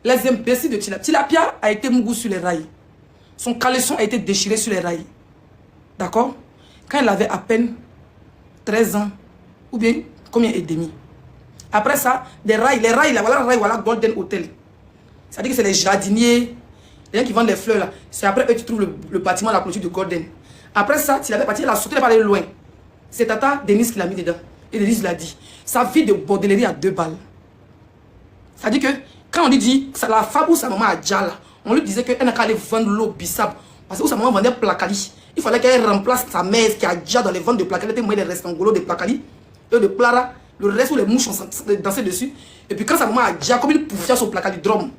Les imbéciles de Tilapia. Tilapia a été mougou sur les rails. Son caleçon a été déchiré sur les rails. D'accord? Quand elle avait à peine 13 ans. Ou bien, combien et demi? Après ça, les rails là, voilà Golden Hotel. C'est-à-dire que c'est les jardiniers, les gens qui vendent les fleurs là. C'est après eux qui trouvent le bâtiment, la clôture de Golden. Après ça, Tilapia est parti, elle a sauté, elle est pas allée loin. C'est Tata Denis qui l'a mis dedans. Et Denis l'a dit. Sa vie de bordellerie à 2 balles. C'est-à-dire que quand on lui dit, la femme ou sa maman a Djala, on lui disait qu'elle n'a qu'à aller vendre l'eau bissap. Parce que sa maman vendait placali. Il fallait qu'elle remplace sa mère qui a déjà dans les ventes de placali. Elle était moyen des restangolo de placali. Et de plara, le reste où les mouches ont dansé dessus. Et puis quand sa maman a déjà, comme il pouffait son placali drum,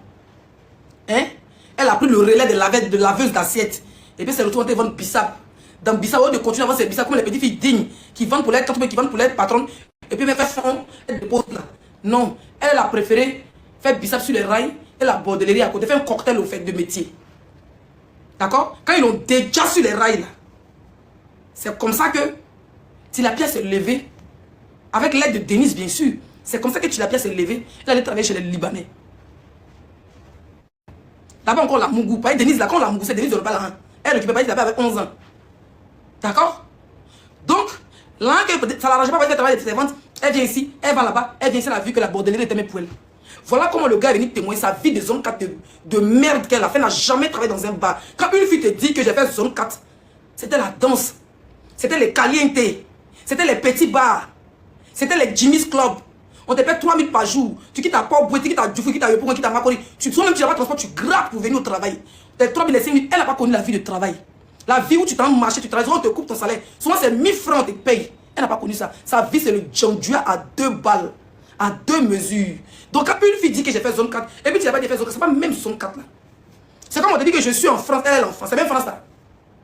hein, elle a pris le relais de laveuse d'assiette. Et puis c'est le tour de vendre bissap. Dans bissap, on continue à vendre ses bissap comme les petites filles dignes qui vendent pour les qui vendent pour les patrons. Et puis elle fait fond, elle dépose là. Non, elle a préféré faire bissap sur les rails et la bordellerie à côté, faire un cocktail au fait de métier. D'accord? Quand ils l'ont déjà sur les rails là, c'est comme ça que Tilapia s'est levé avec l'aide de Denis bien sûr. C'est comme ça que Tilapia s'est levé. Elle allait travailler chez les Libanais. Là-bas encore la Mougou. Pas Denise, là, quand la Mougou, c'est Denise de pas là. Elle récupère pas Tilapia avec 11 ans. D'accord? Donc, là, ça l'arrange pas, parce qu'elle travaille de servante. Elle vient ici, elle va là-bas, elle vient ici, elle a vu que la bordellerie était même pour elle. Voilà comment le gars est venu témoigner sa vie de zone 4 de merde qu'elle a fait, n'a jamais travaillé dans un bar. Quand une fille te dit que j'ai fait zone 4, c'était la danse, c'était les calientes, c'était les petits bars, c'était les Jimmy's Club. On te paie 3000 par jour. Tu quittes à Port-Boué, tu quittes à Dufou, tu quittes à Yopou, tu quittes à Makori. Toi-même, tu n'as pas de transport, tu grappes pour venir au travail. Les 3000 et 5000, elle n'a pas connu la vie de travail. La vie où tu t'en marché, tu travailles, souvent on te coupe ton salaire. Souvent c'est 1000 francs, on te paye. Elle n'a pas connu ça. Sa vie, c'est le djandua à 2 balles, à 2 mesures. Donc, quand une fille dit que j'ai fait zone 4, et puis tu n'as pas dit fait zone 4, c'est pas même zone 4 là. C'est comme on te dit que je suis en France, elle est en France. C'est même France là.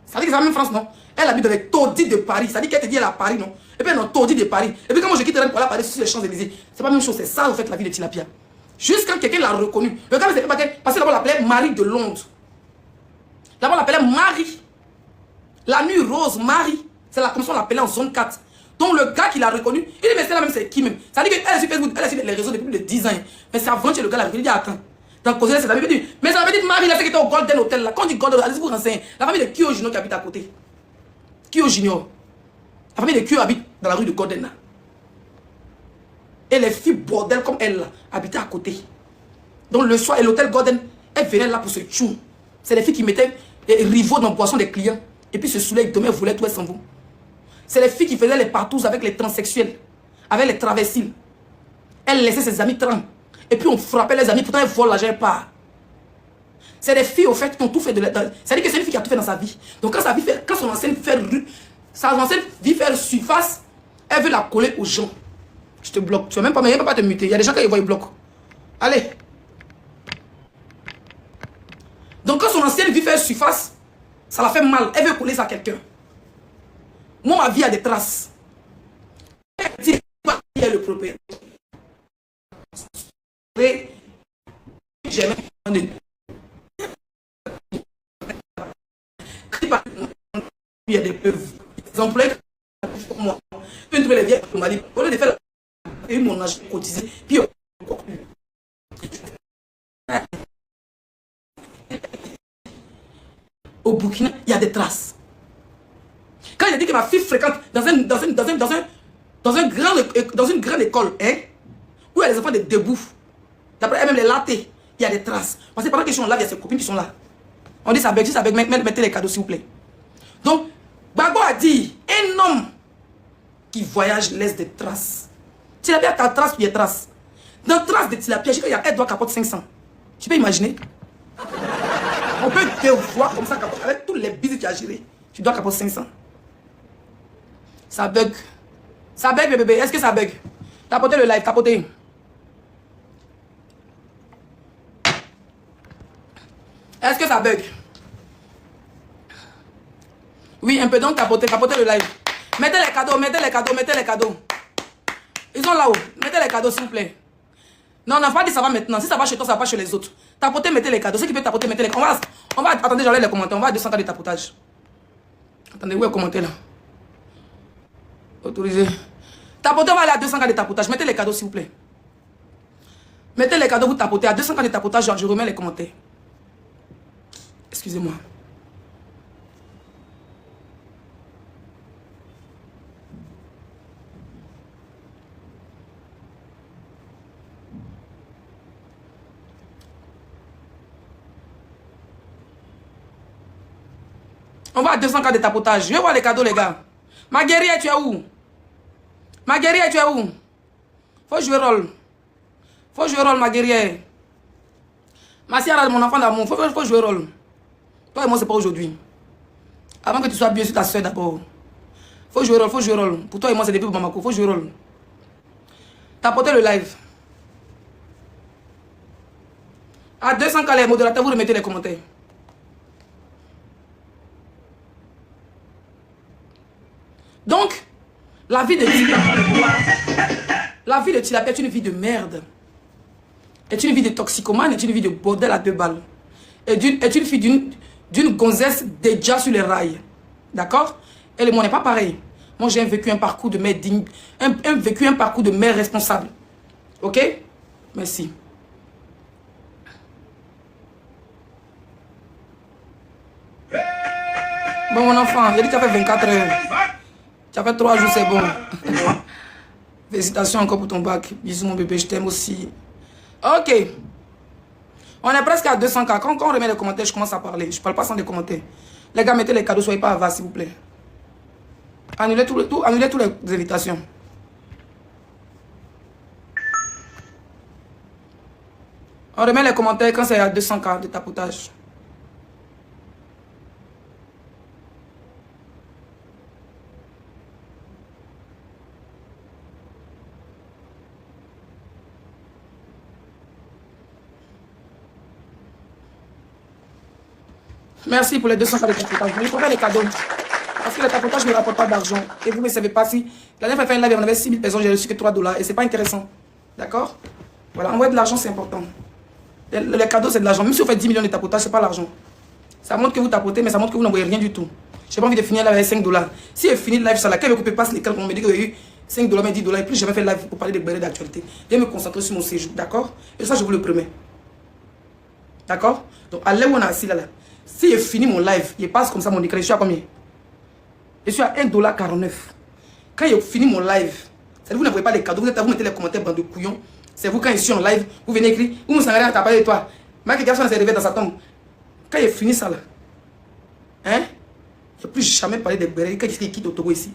Ça dit que c'est la même France, non? Elle habite dans les taudis de Paris. Ça dit qu'elle te dit elle est à Paris, non? Et puis elle est dans taudis de Paris. Et puis quand moi je quitte Rennes pour aller à Paris sur les Champs-Élysées, c'est pas la même chose. C'est ça, en fait, la vie de Tilapia. Juste quand quelqu'un l'a reconnu. Le gars ne savait pas qu'elle, parce que d'abord on l'appelait Marie de Londres. D'abord on l'appelait Marie. La nuit rose, Marie. C'est la comme ça on l'appelait en zone 4. Donc le gars qui l'a reconnu, il dit mais c'est là même, c'est qui même? Ça dit qu'elle est sur Facebook, elle est sur les réseaux depuis plus de 10 ans. Mais c'est avant que le gars l'a reconnu, il dit attends. Dans cause ses amis, il dit mais ça avait dit Marie, là c'est qui était au Golden Hotel là. Quand on dit Golden, allez vous renseigner. La famille de Kyo Junior qui habite à côté. Kyo Junior. La famille de Kyo habite dans la rue de Golden là. Et les filles bordel comme elle là, habitaient à côté. Donc le soir, et l'hôtel Golden, elles venaient là pour se tchou. C'est les filles qui mettaient les rivaux dans la boisson des clients. Et puis ce soleil, demain, voulait tout, elles s'en vont. C'est les filles qui faisaient les partous avec les transsexuels, avec les travestis. Elles laissaient ses amis trans. Et puis on frappait les amis, pourtant elles volent l'argent, elles partent. C'est des filles au fait qui ont tout fait de la... C'est-à-dire que c'est une fille qui a tout fait dans sa vie. Donc quand son ancienne vie fait surface, elle veut la coller aux gens. Je te bloque. Tu vas même pas te muter. Il y a des gens qui voient, ils bloquent. Allez. Donc quand son ancienne vie fait surface, ça la fait mal. Elle veut coller ça à quelqu'un. Moi, ma vie a des traces. Elle dit qui est le propriétaire. J'ai même il y a des preuves. Des employés comme moi. Une de les vieilles m'a dit, au lieu de faire mon âge cotisé, puis au Burkina, il y a des traces. Quand il a dit que ma fille fréquente dans une grande école, hein, où il y a des enfants de debout, d'après elle-même les latés, il y a des traces. Parce que pendant qu'ils sont là, il y a ses copines qui sont là. On dit ça avec, mettez les cadeaux s'il vous plaît. Donc, Gbagbo a dit, un homme qui voyage laisse des traces. Tilapia, ta trace, puis des traces. Dans trace de Tilapia, elle doit capoter 500. Tu peux imaginer? On peut te voir comme ça, avec tous les bisous que tu as gérés. Tu dois capoter 500. Ça bug. Ça bug, le bébé. Est-ce que ça bug? Tapotez le live, tapotez. Est-ce que ça bug? Oui, un peu, donc tapotez le live. Mettez les cadeaux, mettez les cadeaux, mettez les cadeaux. Ils sont là-haut. Mettez les cadeaux, s'il vous plaît. Non, on n'a pas dit ça va maintenant. Si ça va chez toi, ça va pas chez les autres. Tapotez, mettez les cadeaux. Ceux qui peuvent tapoter, mettez les cadeaux. On va attendez, j'enlève les commentaires. On va à 200 cas de tapotage. Attendez, où est le commentaire là? Autorisé. Tapotez, on va aller à 200 cas de tapotage. Mettez les cadeaux, s'il vous plaît. Mettez les cadeaux, vous tapotez. À 200 cas de tapotage, je remets les commentaires. Excusez-moi. On va à 200 cas de tapotage. Je vais voir les cadeaux, les gars. Ma guerrière, tu es où? Ma guerrière, tu es où? Faut jouer rôle. Faut jouer rôle, ma guerrière. Ma sœur, mon enfant d'amour. Faut jouer rôle. Toi et moi, c'est pas aujourd'hui. Avant que tu sois bien sur ta soeur d'abord. Faut jouer rôle, faut jouer rôle. Pour toi et moi, c'est depuis Bamako. Faut jouer rôle. Tapotez le live. À 200 cas, les modérateurs, vous remettez les commentaires. Donc, la vie de Tilapia est une vie de merde. Est une vie de toxicomane, est une vie de bordel à 2 balles. Est une fille d'une gonzesse déjà sur les rails. D'accord? Elle et moi, on n'est pas pareil. Moi, j'ai vécu un parcours de mère digne, un parcours de mère responsable. Ok? Merci. Bon, mon enfant, j'ai dit que tu as fait 24 heures. Tu as fait 3 jours, c'est bon. Félicitations encore pour ton bac. Bisous, mon bébé, je t'aime aussi. Ok. On est presque à 200K. Quand on remet les commentaires, je commence à parler. Je ne parle pas sans les commentaires. Les gars, mettez les cadeaux, soyez pas avares, s'il vous plaît. Annulez annulez toutes les invitations. On remet les commentaires quand c'est à 200K de tapotage. Merci pour les 200K de tapotage. Mais il faut faire les cadeaux. Parce que le tapotage ne rapporte pas d'argent. Et vous ne savez pas si... La dernière fois, fait une live, on avait 6000 personnes, j'ai reçu que $3. Et c'est pas intéressant. D'accord? Voilà, envoyer de l'argent, c'est important. Les cadeaux, c'est de l'argent. Même si vous faites 10 millions de tapotage, c'est pas l'argent. Ça montre que vous tapotez, mais ça montre que vous n'envoyez rien du tout. J'ai pas envie de finir là avec $5. Si j'ai fini le live sur laquelle je ne coupe pas les calculs, on me dit qu'il y a eu $5, mais $10, et puis j'ai jamais fait live pour parler de béret d'actualité. Je vais me concentrer sur mon séjour, d'accord? Et ça, je vous le promets. D'accord? Donc, à l'heure où on est assis là, si j'ai fini mon live, il passe comme ça mon écran, je suis à combien? Je suis à $1,49. Quand j'ai fini mon live, c'est-à-dire vous n'envoyez pas les cadeaux, vous mettez les commentaires, bande de couillons. C'est vous, quand je suis en live, vous venez écrire, vous me sangez à parler de toi. Michael Jackson s'est réveillé dans sa tombe. Quand j'ai fini ça là, hein? Je ne peux plus jamais parler des bérets. Quand il quitte au Togo ici.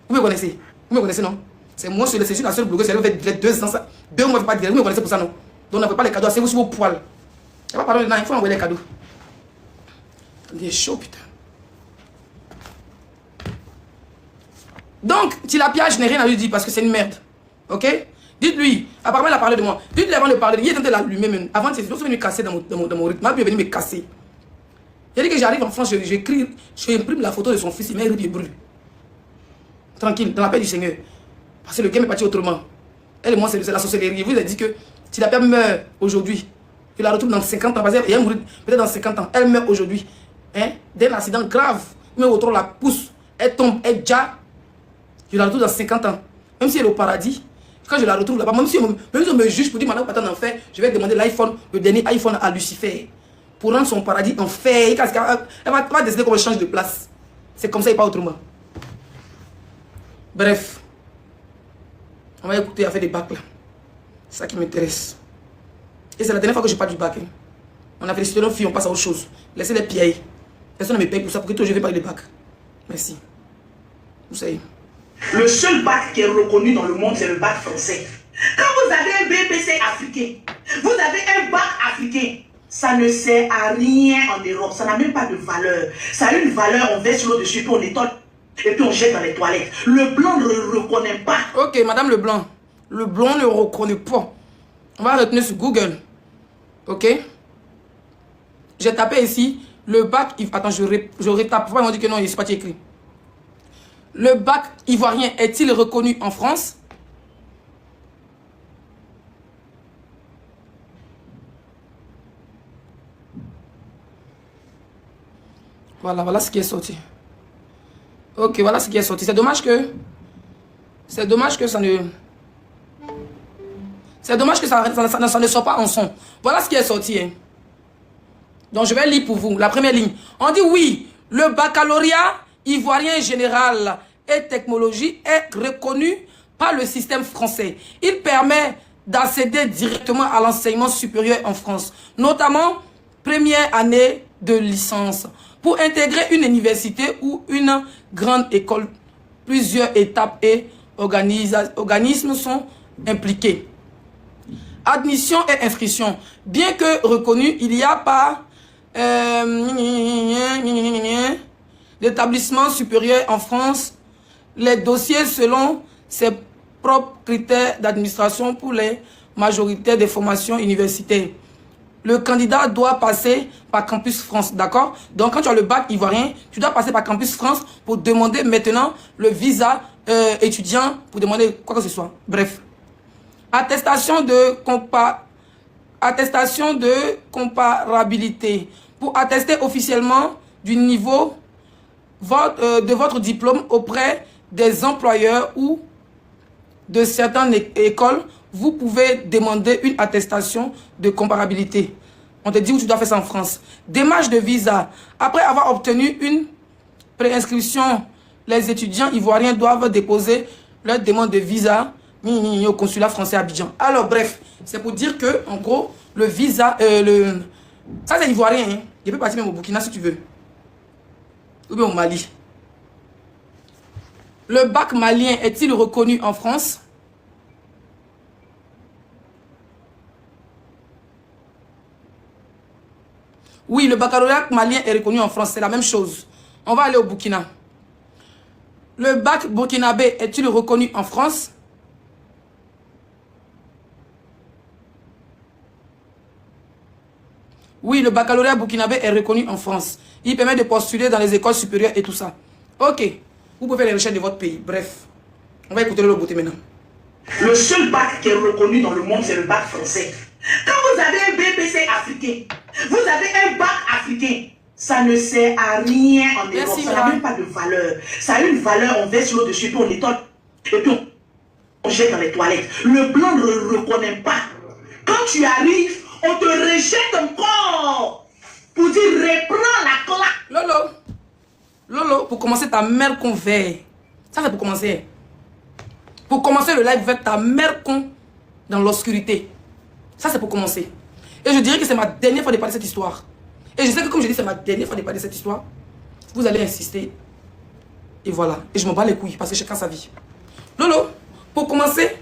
Vous me connaissez? Vous me connaissez, non? C'est moi, c'est la seule blogueuse, c'est fait 2 ans, 2 mois, je ne vais pas dire. Vous me connaissez pour ça, non? Donc n'envoyez pas les cadeaux, c'est vous sur vos poils. Je ne vais pas parler de non, il faut envoyer les cadeaux. Il est chaud, putain. Donc, Tilapia, je n'ai rien à lui dire parce que c'est une merde. Ok? Dites-lui, apparemment, il a parlé de moi. Dites-lui avant de parler, il est en train de l'allumer même. Avant, c'est venu casser dans mon rythme. Il est venu me casser. Il a dit que j'arrive en France, j'imprime la photo de son fils, il met il brûle. Tranquille, dans la paix du Seigneur. Parce que le game est parti autrement. Elle et moi, c'est la sorcellerie. Je vous ai dit que Tilapia meurt aujourd'hui. Je la retrouve dans 50 ans. Parce qu'elle mourra peut-être dans 50 ans. Elle meurt aujourd'hui. Hein? D'un accident grave. Mais autour la pousse. Elle tombe, elle déjà. Je la retrouve dans 50 ans. Même si elle est au paradis. Quand je la retrouve là-bas, même si on me juge pour dire maintenant pas en enfer, je vais demander l'iPhone, le dernier iPhone à Lucifer. Pour rendre son paradis enfer. Elle va décider comment change de place. C'est comme ça et pas autrement. Bref. On va écouter à faire des bacs là. C'est ça qui m'intéresse. Et c'est la dernière fois que je parle du bac. Hein. On a félicité nos filles, on passe à autre chose. Laissez les pieds. Personne ne me paye pour ça, pour que toi je vais parler des bacs. Merci. Vous savez. Le seul bac qui est reconnu dans le monde, c'est le bac français. Quand vous avez un BPC africain, vous avez un bac africain, ça ne sert à rien en Europe. Ça n'a même pas de valeur. Ça a une valeur, on verse l'eau dessus, puis on étole, et puis on jette dans les toilettes. Le blanc ne le reconnaît pas. Ok, madame Leblanc. Le blanc ne reconnaît pas. On va retenir sur Google. Ok? J'ai tapé ici le bac. Attends, je retape. Pourquoi ils m'ont dit que non, il n'est pas écrit? Le bac ivoirien est-il reconnu en France? Voilà ce qui est sorti. Ok, voilà ce qui est sorti. C'est dommage que ça ne... C'est dommage que ça ne sort pas en son. Voilà ce qui est sorti. Hein. Donc, je vais lire pour vous. La première ligne. On dit oui, le baccalauréat ivoirien général et technologie est reconnu par le système français. Il permet d'accéder directement à l'enseignement supérieur en France, notamment première année de licence. Pour intégrer une université ou une grande école, plusieurs étapes et organismes sont impliqués. Admission et inscription. Bien que reconnu, il n'y a pas d'établissement supérieur en France. Les dossiers selon ses propres critères d'administration pour les majorités des formations universitaires. Le candidat doit passer par Campus France, d'accord? Donc, quand tu as le bac ivoirien, tu dois passer par Campus France pour demander maintenant le visa étudiant, pour demander quoi que ce soit. Bref. Attestation de comparabilité. Pour attester officiellement du niveau de votre diplôme auprès des employeurs ou de certaines écoles, vous pouvez demander une attestation de comparabilité. On te dit où tu dois faire ça en France. Démarche de visa. Après avoir obtenu une préinscription, les étudiants ivoiriens doivent déposer leur demande de visa au consulat français à Abidjan. Alors bref, c'est pour dire que, en gros, le visa, ça c'est ivoirien, hein. Il peut partir même au Burkina si tu veux. Ou bien au Mali. Le bac malien est-il reconnu en France? Oui, le baccalauréat malien est reconnu en France. C'est la même chose. On va aller au Burkina. Le bac burkinabé est-il reconnu en France? Oui, le baccalauréat burkinabé est reconnu en France. Il permet de postuler dans les écoles supérieures et tout ça. Ok. Vous pouvez faire les recherches de votre pays. Bref. On va écouter le beauté maintenant. Le seul bac qui est reconnu dans le monde, c'est le bac français. Quand vous avez un BPC africain, vous avez un bac africain, ça ne sert à rien en Europe. Ça n'a même pas de valeur. Ça a une valeur, on verse l'eau dessus, puis on étonne, et puis on jette dans les toilettes. Le blanc ne le reconnaît pas. Quand tu arrives, on te rejette encore pour dire reprends la claque. Lolo, Lolo, pour commencer, ta mère con vert. Ça, c'est pour commencer. Pour commencer le live avec ta mère con dans l'obscurité. Ça, c'est pour commencer. Et je dirais que c'est ma dernière fois de parler de cette histoire. Et je sais que comme je dis, c'est ma dernière fois de parler de cette histoire. Vous allez insister. Et voilà. Et je m'en bats les couilles parce que chacun sa vie. Lolo, pour commencer,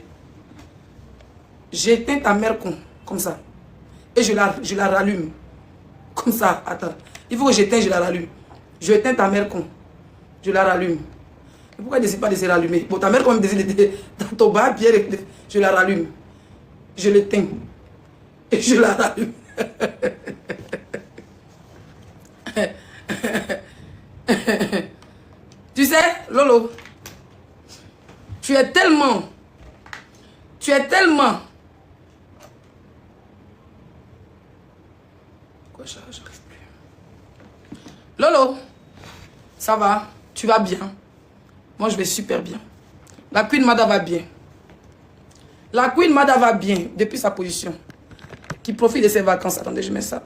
j'éteins ta mère con. Comme ça. Et je la rallume. Comme ça. Attends. Il faut que j'éteins, je la rallume. Je éteins ta mère con. Je la rallume. Mais pourquoi elle ne décide pas de se rallumer? Bon, ta mère quand même décide d'être dans ton bas, Pierre, je la rallume. Je l'éteins. Et je la rallume. Tu sais, Lolo, tu es tellement... Pourquoi j'arrive plus? Lolo, ça va? Tu vas bien? Moi, je vais super bien. La Queen Mada va bien. La Queen Mada va bien depuis sa position. Qui profite de ses vacances. Attendez, je mets ça.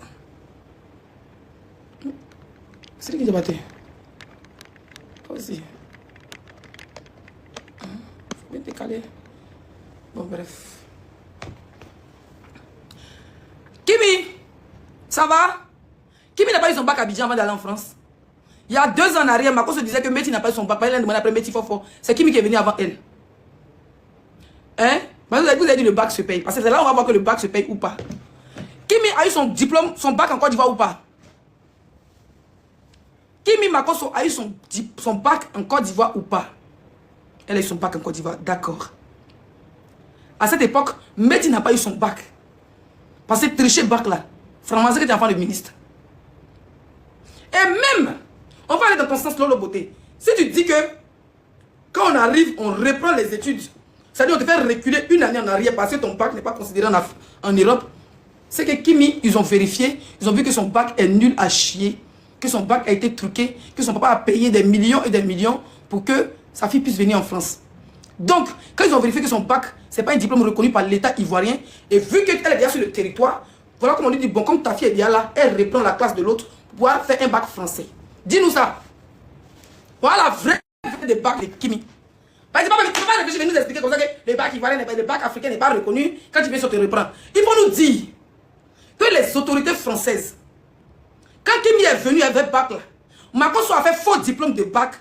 C'est lui qui débattait. Toi aussi. Faut bien décaler. Bon, bref. Kimi, ça va? Kimi n'a pas eu son bac à Abidjan avant d'aller en France. Il y a 2 ans en arrière, Marco se disait que Métis n'a pas eu son bac. Elle a demandé après Métis fort. C'est Kimi qui est venu avant elle. Hein? Vous avez dit le bac se paye. Parce que c'est là où on va voir que le bac se paye ou pas. Kimi a eu son diplôme, son bac en Côte d'Ivoire ou pas? Kimi Makoso a eu son bac en Côte d'Ivoire ou pas? Elle a eu son bac en Côte d'Ivoire, d'accord. À cette époque, Métis n'a pas eu son bac. Parce que tricher bac là, franchement, c'est que tu es enfant de ministre. Et même, on va aller dans ton sens, Lolo Beauté. Si tu dis que quand on arrive, on reprend les études, c'est-à-dire on te fait reculer une année en arrière parce que ton bac n'est pas considéré en Europe, c'est que Kimi, ils ont vérifié, ils ont vu que son bac est nul à chier, que son bac a été truqué, que son papa a payé des millions et des millions pour que sa fille puisse venir en France. Donc, quand ils ont vérifié que son bac, ce n'est pas un diplôme reconnu par l'État ivoirien, et vu qu'elle est déjà sur le territoire, voilà comment on lui dit, bon, comme ta fille est déjà là, elle reprend la classe de l'autre pour pouvoir faire un bac français. Dis-nous ça. Voilà la vraie des bacs de Kimi. Tu ne peux pas réfléchir et nous expliquer comme ça que le bac ivoirien, le bac africain n'est pas reconnu quand tu viens sur te reprendre. Il faut nous dire que les autorités françaises, quand Kimi est venu avec bac là, Makoso a fait faux diplôme de bac.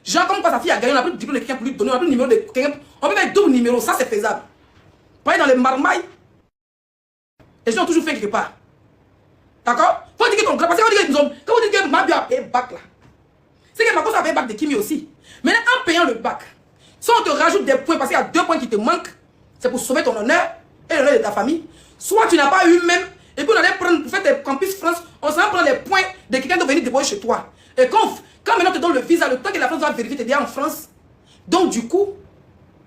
Genre, comme quand sa fille a gagné, on a pris le diplôme de quelqu'un pour lui donner, on a pris le numéro de quelqu'un. On peut mettre 2 numéros, ça c'est faisable. Pas dans les marmailles. Les gens ont toujours fait quelque part. D'accord? Faut dire que ton grand, parce que quand vous dites que Mabio a payé le bac là, c'est que Makoso a payé le bac de Kimi aussi. Maintenant, en payant le bac, si on te rajoute des points, parce qu'il y a 2 points qui te manquent, c'est pour sauver ton honneur et l'honneur de ta famille. Soit tu n'as pas eu même, et puis on allait prendre, pour faire des campus France, on s'en prendre les points de quelqu'un de venir déposer chez toi. Et quand maintenant on te donne le visa, le temps que la France va vérifier, tu es déjà en France. Donc du coup,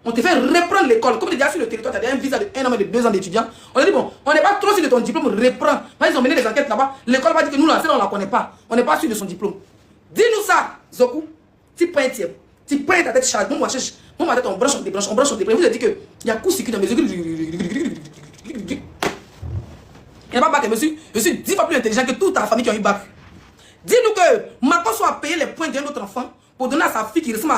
on te fait reprendre l'école. Comme tu es déjà sur le territoire, tu as déjà un visa de 1 an et de 2 ans d'étudiant. On a dit bon, on n'est pas trop sûr de ton diplôme, reprends. Ils ont mené des enquêtes là-bas. L'école va dire que nous, là, on ne la connaît pas. On n'est pas sûr de son diplôme. Dis-nous ça, Zoku. Tu prends ta tête chargée. Bon, moi, Moi, ma tête, on branche, on débranche, on branche, on débranche. Vous avez dit qu'il y a coup circuit dans mes yeux. Il n'y a pas bac, monsieur. Je suis 10 fois plus intelligent que toute ta famille qui a eu bac. Dis-nous que Macron soit payé les points d'un autre enfant pour donner à sa fille qui ressemble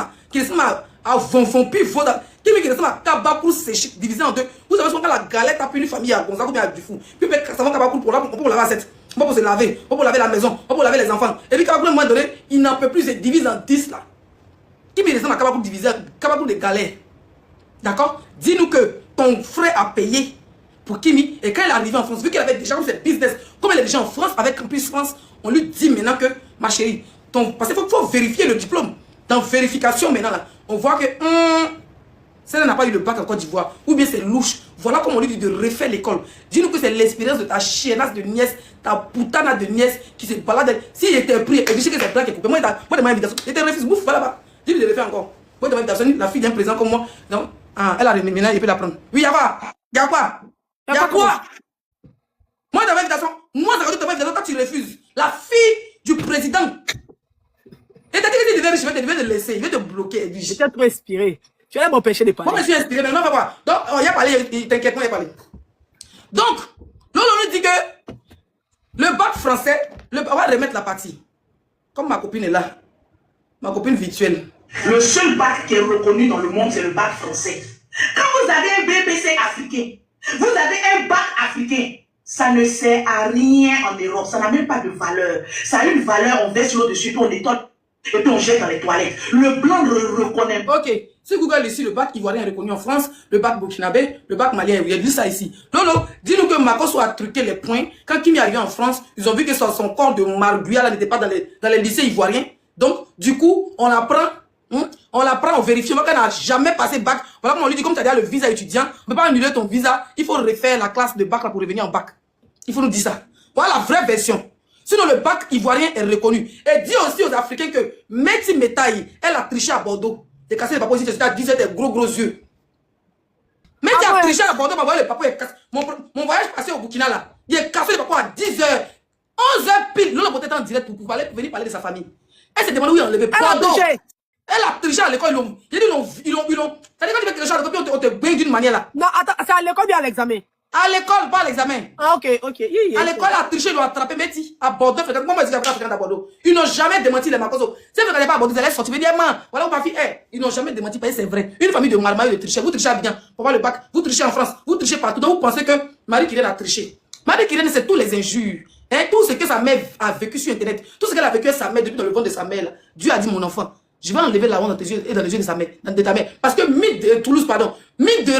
à Vonfon, puis Voda, qui ressemble à Kabakoul séché, divisé en deux. Vous savez ce qu'on a la galette à une famille à Gonzago, bien à Dufou. Puis savon Kabakoul pour laver la cette. Pas pour se laver, pas pour laver la maison, pas pour laver les enfants. Et puis Kabakoul, à un moment donné, il n'en peut plus, il se divise en 10 là. Qui me ressemble à Kabakoul divisé, Kabakoul de galère. D'accord? Dis-nous que ton frère a payé pour Kimi, et quand il est arrivé en France, vu qu'il avait déjà comme ses business, comme elle est déjà en France avec Campus France, on lui dit maintenant que, ma chérie, parce qu'il faut vérifier le diplôme. Dans vérification maintenant là, on voit que celle n'a pas eu le bac en Côte d'Ivoire, ou bien c'est louche. Voilà comment on lui dit de refaire l'école. Dis-nous que c'est l'expérience de ta chiennasse de nièce, ta puttana de nièce qui se balade. S'il était pris et dit que c'est blanc qui est coupé, moi de ma invitation, il te refuse, bouffe, va là-bas. Dis-lui de refaire encore. Moi de ma invitation, la fille d'un président comme moi, non, elle a remis maintenant, il peut la prendre. Oui, y'a quoi? Y'a quoi? Y'a quoi? Moi de ma invitation, moi ça veut dire que quand tu refuses, la fille du président. Et t'as dit que tu devais te laisser, il veut te bloquer. J'étais trop inspiré. Tu allais m'empêcher de parler. Moi, je suis inspiré, mais non, va voir. Donc, il a parlé, t'inquiète, il a parlé. Donc, Lolo nous dit que le bac français, on va remettre la partie. Comme ma copine est là, ma copine virtuelle. Le seul bac qui est reconnu dans le monde, c'est le bac français. Quand vous avez un BPC africain, vous avez un bac africain, ça ne sert à rien en Europe, ça n'a même pas de valeur. Ça a une valeur, on verse l'eau dessus, puis on nettoie, et puis on jette dans les toilettes. Le blanc ne le reconnaît pas. Ok, si Google ici, le bac ivoirien est reconnu en France, le bac burkinabé, le bac malien, il y a dit ça ici. Lolo, dis-nous que Macron a truqué les points. Quand Kimi est arrivé en France, ils ont vu que son corps de marguerite n'était pas dans les lycées ivoiriens. Donc, du coup, on l'apprend, on vérifie. Moi, quand on n'a jamais passé bac, voilà comment on lui dit, comme tu as déjà le visa étudiant, on ne peut pas annuler ton visa, il faut refaire la classe de bac là, pour revenir en bac. Il faut nous dire ça. Voilà la vraie version. Sinon, le bac ivoirien est reconnu. Et dis aussi aux Africains que Meti Metaï, elle a triché à Bordeaux. J'ai cassé les papas aussi, j'étais à 10 heures, des gros yeux. Meti a triché à Bordeaux, m'a envoyé le papa, mon voyage passé au Burkina là, il a cassé les papas à 10 heures. 11 heures pile, l'on peut être en direct pour venir parler de sa famille. Elle s'est demandé où il a enlevé. Elle a triché à l'école, ils l'ont. C'est-à-dire quand tu vas tricher à l'école, on te baigne d'une manière là. Non, attends, c'est à l'école bien à l'examen. À l'école, pas à l'examen. Ah, ok. À l'école, elle a triché, ils l'ont attrapé, Meti, à Bordeaux. Moi, je dis africain à Bordeaux. Ils n'ont jamais démenti les Makoso. Si vous ne regardez pas à Bordeaux, vous allez sortir, vous dire, voilà où ma fille est. Ils n'ont jamais démenti, parce que c'est vrai. Une famille de Marmaille de tricher. Vous trichez à bien pour voir le bac. Vous trichez en France. Vous trichez partout. Donc, vous pensez que Marie-Kyrène a triché. Marie-Kyrène, c'est tous les injures. Tout ce que sa mère a vécu sur Internet. Tout ce qu'elle a vécu avec sa mère depuis dans le ventre de sa mère. Là. Dieu a dit, mon enfant, je vais enlever la honte dans tes yeux et dans les yeux de sa mère, de ta mère. Parce que mythe de Toulouse, pardon, mythe de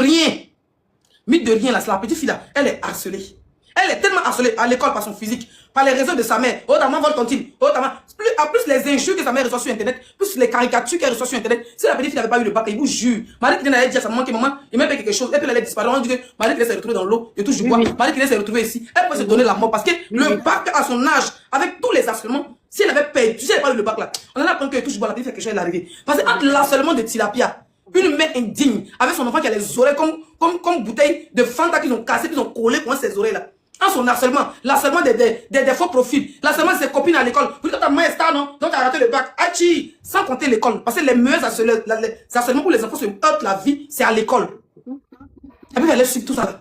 rien, là, c'est la petite fille là, elle est harcelée. Elle est tellement harcelée à l'école par son physique, par les réseaux de sa mère, notamment vol tontine, notamment, plus les injures que sa mère reçoit sur Internet, plus les caricatures qu'elle reçoit sur Internet. Si la petite fille n'avait pas eu le bac, il vous jure, Marie-Kyrène allait dire à sa maman que maman, il m'a fait quelque chose, et puis elle allait disparaître. On dit que Marie-Kyrène s'est retrouvée dans l'eau, et touche du bois. Marie-Kyrène s'est retrouvée ici. Elle peut se donner la mort parce que le bac à son âge, avec tous les harcèlements, si elle avait perdu, si elle n'avait pas eu le bac là, on allait apprendre que touche du bois, la petite fait quelque chose, elle est arrivée. Parce que entre l'harcèlement de Tilapia, une mère indigne, avec son enfant qui a les oreilles comme bouteilles de Fanta qu'ils ont cassées, qu'ils ont collé pour ses oreilles là. En son harcèlement, l'harcèlement des faux profils, l'harcèlement de ses copines à l'école. Vous dites, ta maman est star, non? Donc, tu as raté le bac. Achi! Sans compter l'école. Parce que les meilleurs harcèlements pour les enfants se heurtent la vie, c'est à l'école. Et puis, elle suit tout ça là.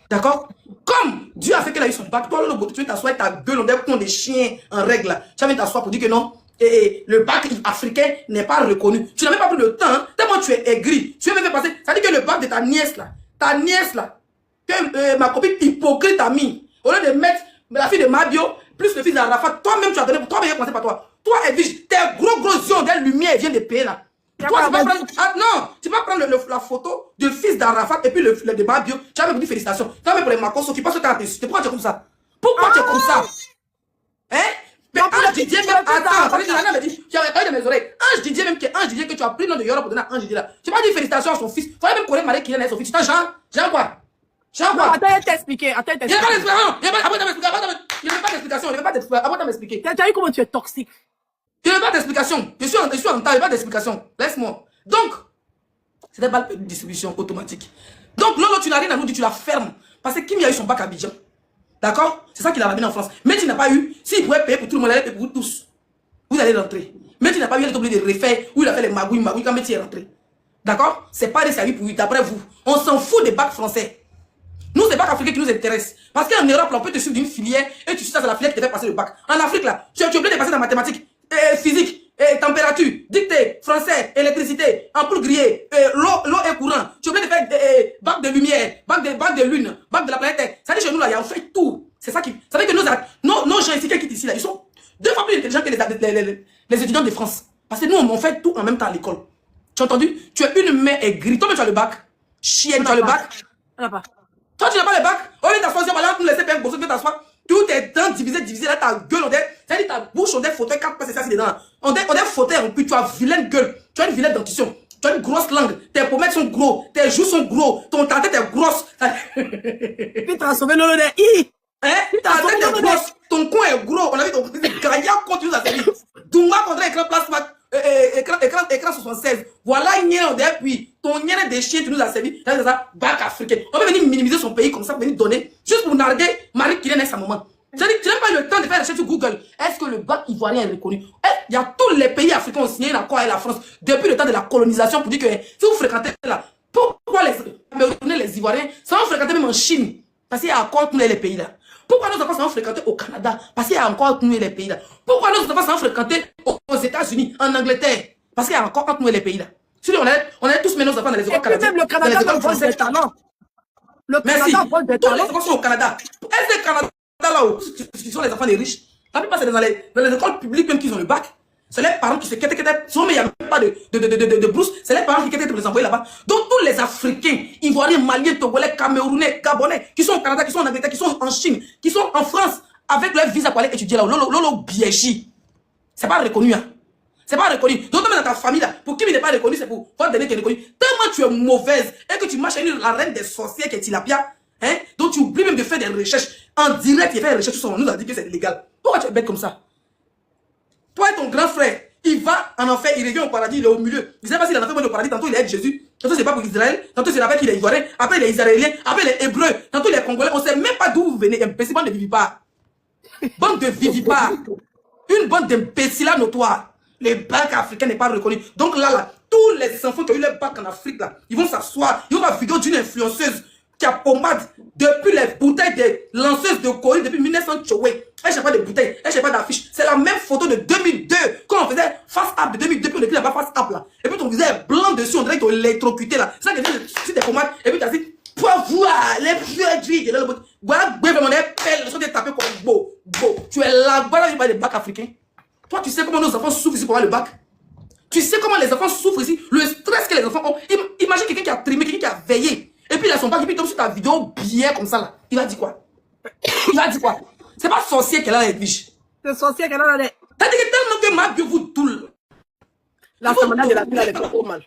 D'accord? Comme Dieu a fait qu'elle a eu son bac, toi, tu t'assois ta gueule, on dirait qu'on des chiens en règle là. Tu vas t'asseoir pour dire que non. Et le bac africain n'est pas reconnu. Tu n'as même pas pris le temps, hein, tellement tu es aigri. Tu as même fait passer. Ça dit que le bac de ta nièce là, que ma copine hypocrite a mis, au lieu de mettre la fille de Mabio, plus le fils d'Arafat, toi-même tu as donné, toi-même commencé par toi. Toi, Edwige, tes gros yeux de lumière viennent de payer là. Toi, tu vas prendre, non, tu vas prendre la photo du fils d'Arafat et puis le de Mabio. Tu vas me dire félicitations. Toi, même pour les Makoso qui pensent que tu as insulté. Pourquoi tu es comme ça? Pourquoi tu es comme ça? Hein? Mais Ange Didier même, attends, ça veut dire que la me dit, tu as répondu de mes oreilles. Ange Didier même, Ange Didier que tu as pris le nom de Yoro pour donner à Ange Didier là. Tu vas dire félicitations à son fils. Tu vas même connaître Marie-Kyrène et son fils. Tu t'en Jean quoi? Jean quoi? Attends, elle t'expliquer. Il n'y a pas d'explication. Après, m'expliquer. Tu as vu comment tu es toxique? Il n'y a pas d'explication. Je suis en temps, il n'y a pas d'explication. Laisse-moi. Donc, c'était pas une distribution automatique. Donc, Lolo, tu n'as rien à nous dire, tu la fermes. Parce que Kimi a eu son bac à Abidjan. D'accord? C'est ça qu'il a ramené en France. Mais tu n'as pas eu, s'il pouvait payer pour tout le monde, il allait payer pour vous tous. Vous allez rentrer. Mais tu n'as pas eu, il est obligé de refaire, où il a fait les magouilles, quand Métis est rentré. D'accord? C'est pas des services pour vous, d'après vous. On s'en fout des bacs français. Nous, c'est le bac africain qui nous intéresse. Parce qu'en Europe, là, on peut te suivre d'une filière et tu sais ça, c'est la filière qui te fait passer le bac. En Afrique, là, tu es obligé de passer dans mathématiques, physique, température, dictée, français, électricité, ampoule grillée, l'eau et courant. Tu es obligé de faire bac de lumière, bac de lune, bac de la planète Terre. Ça dit chez nous, là, on fait tout. C'est ça qui. Ça veut dire que nos gens ici qui quittent ici, là, ils sont 2 fois plus intelligents que les étudiants de France. Parce que nous, on fait tout en même temps à l'école. Tu as entendu? Tu as une main aigrie. Toi, mais tu as le bac. Chienne, tu as le bac. Toi, tu n'as pas le bac. Au lieu de t'asseoir, voilà, nous laisser faire un bosso, tu t'asseoir. Tout est dents divisé, là, ta gueule, c'est-à-dire ta bouche, on est fauteuil, 4 places, c'est ça, c'est dedans. On est fauteuil, en plus, tu as vilaine gueule. Tu as une vilaine dentition. Tu as une grosse langue. Tes pommettes sont gros. Tes joues sont gros. Ta tête est grosse. Puis transformé dans le i. Hein? Ta tête est grosse. Ton coin est gros. On a vu ton gaillard continue à servir. Dunga contre écran plasma. Écran 76. Voilà, puis ton nien des chiens, tu nous as servi. C'est ça, bac africain. On peut venir minimiser son pays comme ça, venir donner, juste pour narguer Marie Kylian avec sa maman. C'est-à-dire que tu n'as pas le temps de faire la recherche sur Google. Est-ce que le bac ivoirien est reconnu? Il y a tous les pays africains ont signé l'accord avec la France depuis le temps de la colonisation pour dire que si vous fréquentez là, pourquoi les Ivoiriens sont fréquentés même en Chine? Parce qu'il y a accord entre les pays là. Pourquoi nos enfants sont fréquentés au Canada? Parce qu'il y a encore entre nous les pays là. Pourquoi nos enfants sont fréquentés aux États-Unis, en Angleterre? Parce qu'il y a encore entre nous les pays là. Si on est tous mis nos enfants dans les écoles canadiennes. Même le Canada vole des talents. Le Canada vole des talents. Tous les enfants sont au Canada. Est-ce que le Canada là où ce sont les enfants des riches? La plupart c'est dans les écoles publiques même qu'ils ont le bac. C'est les parents qui se quittent, souvent il n'y a même pas de bourse, c'est les parents qui quittent pour les envoyer là-bas. Donc tous les Africains, Ivoiriens, Maliens, Togolais, Camerounais, Gabonais, qui sont au Canada, qui sont en Angleterre, qui sont en Chine, qui sont en France, avec leur visa pour aller étudier là, Lolo Biéchi. C'est pas reconnu, hein. C'est pas reconnu. Donc même dans ta famille là, pour qui il n'est pas reconnu, c'est pour votre dernier qui est reconnu. Tellement tu es mauvaise et que tu marches à la reine des sorcières qui est Tilapia, hein, donc tu oublies même de faire des recherches en direct, il fait des recherches, on nous a dit que c'est illégal. Pourquoi tu es bête comme ça? Toi et ton grand frère, il va en enfer, il revient au paradis, il est au milieu. Je ne sais pas s'il est en enfer au paradis, tantôt il est avec Jésus, tantôt c'est pas pour Israël, tantôt c'est rappelle qu'il est ivoirien, après il est israélien, après il est hébreu, tantôt il est congolais, on ne sait même pas d'où vous venez, imbécile, bande de vivipares. Bande de vivipares. Une bande d'imbéciles notoires. Les bacs africains n'est pas reconnu. Donc là, tous les enfants qui ont eu leur bac en Afrique, là, ils vont s'asseoir, ils vont voir la vidéo d'une influenceuse qui a pommade depuis les bouteilles des lanceuses de Corée depuis 1900 Choué. Elle ne pas de bouteilles, elle ne pas d'affiches. C'est la même photo de 2002, quand on faisait face up de 2002, puis on écrit là-bas face up là. Et puis ton visage est blanc dessus, on dirait qu'on est électrocuté là. C'est ça que tu des pommades, et puis tu as dit, pour voir les produits, voilà, vraiment, les pelles, ils sont tapés comme beau. Tu es là, voilà, il y a des bacs africains. Toi, tu sais comment nos enfants souffrent ici pour avoir le bac? Tu sais comment les enfants souffrent ici? Le stress que les enfants ont. Imagine quelqu'un qui a trimé, quelqu'un qui a veillé. Et puis il a son bac, et puis il tombe sur ta vidéo bien comme ça là. Il va dire quoi? Il va dire quoi? C'est pas sorcier qu'elle a les biches. C'est sorcier qu'elle a les. T'as dit que tellement que ma vie vous toule. La semaine de la ville, elle est trop mal.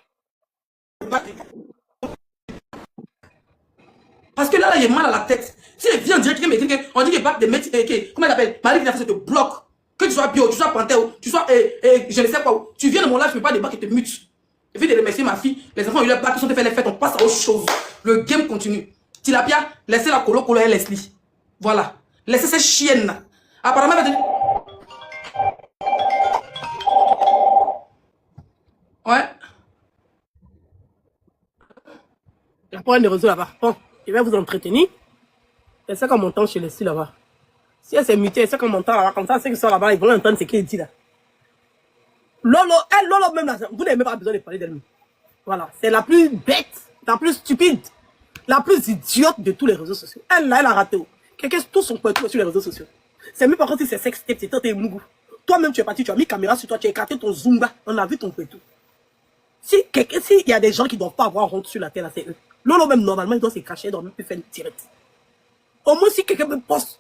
Parce que là, il y a mal à la tête. Si les viens dire on dit que bac de métier, comment elle s'appelle? Marie qui te bloque. Que tu sois bio, tu sois panthère, tu sois, je ne sais pas où. Tu viens de mon live, je ne fais pas des bacs et te mutes. Je vais te remercier ma fille. Les enfants ont eu leur bac, ils sont fait les fêtes, on passe à autre chose. Le game continue. Tilapia, laissez la colo et Leslie. Voilà. Laissez ces chiennes là. Apparemment, elle va te... Ouais. Il y a pas de réseau là-bas. Bon, je vais vous entretenir. C'est ça qu'on m'entend chez les filles là-bas. Si elle s'est mutée, c'est qu'on m'entend là-bas. Comme ça, ceux qui sont là-bas, ils vont entendre ce qu'il dit là. Lolo, Lolo même là, vous n'avez même pas besoin de parler d'elle. Voilà, c'est la plus bête, la plus stupide, la plus idiote de tous les réseaux sociaux. Elle là, elle a raté. Quelqu'un tout son poitou sur les réseaux sociaux. C'est même pas quand c'est sex tape, c'est tes mougou. Toi-même, tu es parti, tu as mis caméra sur toi, tu as écarté ton zumba, on a vu ton poitou. Si il y a des gens qui ne doivent pas avoir honte sur la terre, c'est eux. Lolo même normalement, il doit se cacher, il doit même plus faire une tirette. Au moins, si quelqu'un me poste,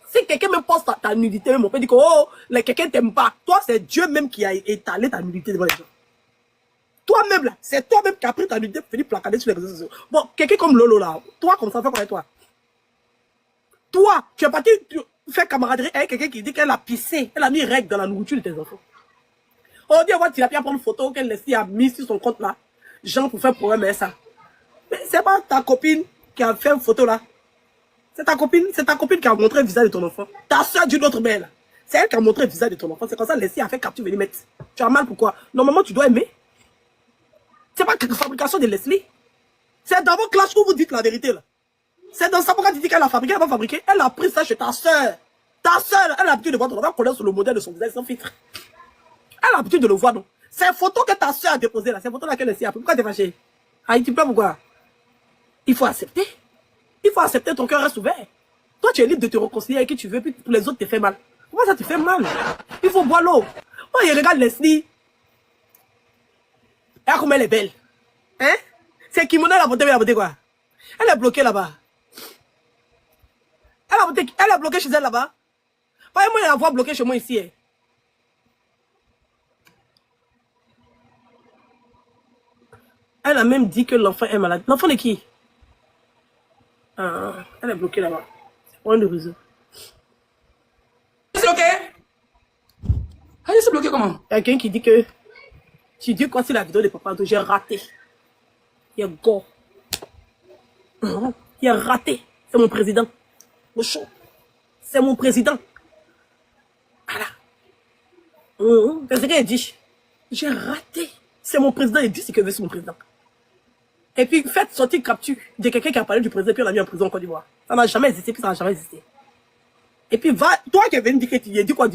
ta nudité, on peut dire que, oh, quelqu'un t'aime pas. Toi, c'est Dieu même qui a étalé ta nudité devant les gens. Toi-même, là, c'est toi-même qui a pris ta nudité pour venir placader sur les réseaux sociaux. Bon, quelqu'un comme Lolo, là, toi, comme ça, fais quoi avec toi? Toi, tu es parti faire camaraderie avec quelqu'un qui dit qu'elle a pissé, elle a mis règle dans la nourriture de tes enfants. On dit, tu as pu prendre une photo qu'elle a mis sur son compte, là, genre, pour faire problème avec ça. Mais c'est pas ta copine qui a fait une photo, là. C'est ta copine qui a montré le visage de ton enfant. Ta soeur d'une autre belle. C'est elle qui a montré le visage de ton enfant. C'est comme ça, Leslie a fait capture venir mettre. Tu as mal pourquoi? Normalement, tu dois aimer. C'est pas que fabrication de Leslie. C'est dans vos classes où vous dites la vérité, là. C'est dans ça pourquoi tu dis qu'elle a fabriqué, elle va fabriquer. Elle a pris ça chez ta soeur. Ta soeur, elle a l'habitude de voir, on va connaître sur le modèle de son visage sans filtre. Elle a l'habitude de le voir, non. Ces photos que ta soeur a déposées, là, ces photos-là qu'elle a. Pourquoi t'es fâché? Ah, tu pleures pourquoi? Il faut accepter. Il faut accepter, ton cœur reste ouvert. Toi, tu es libre de te réconcilier avec qui tu veux, puis pour les autres, te fait mal. Pourquoi ça te fait mal? Il faut boire l'eau. Oh, il regarde Leslie. Regarde comme elle est belle. Hein? C'est kimono, elle a beauté quoi? Elle est bloquée là-bas. Elle a bloqué chez elle là-bas. Pas moi, la voix bloquée chez moi ici. Hein. Elle a même dit que l'enfant est malade. L'enfant de qui? Ah, elle est bloquée là-bas. C'est pour un réseau. C'est bloqué? Ah, c'est bloqué comment? Il y a quelqu'un qui dit que... Tu dis quoi, c'est la vidéo de Papa Ado? J'ai raté. Il y a go. Il a raté. C'est mon président. Le show. C'est mon président. Voilà. C'est ce qu'elle dit. J'ai raté. C'est mon président. Il dit ce que veut, c'est mon président. Et puis, faites sortir capture de quelqu'un qui a parlé du président, puis on l'a mis en prison en Côte d'Ivoire. Ça n'a jamais existé, puis ça n'a jamais existé. Et puis, va, toi qui es venu dire que tu dis quoi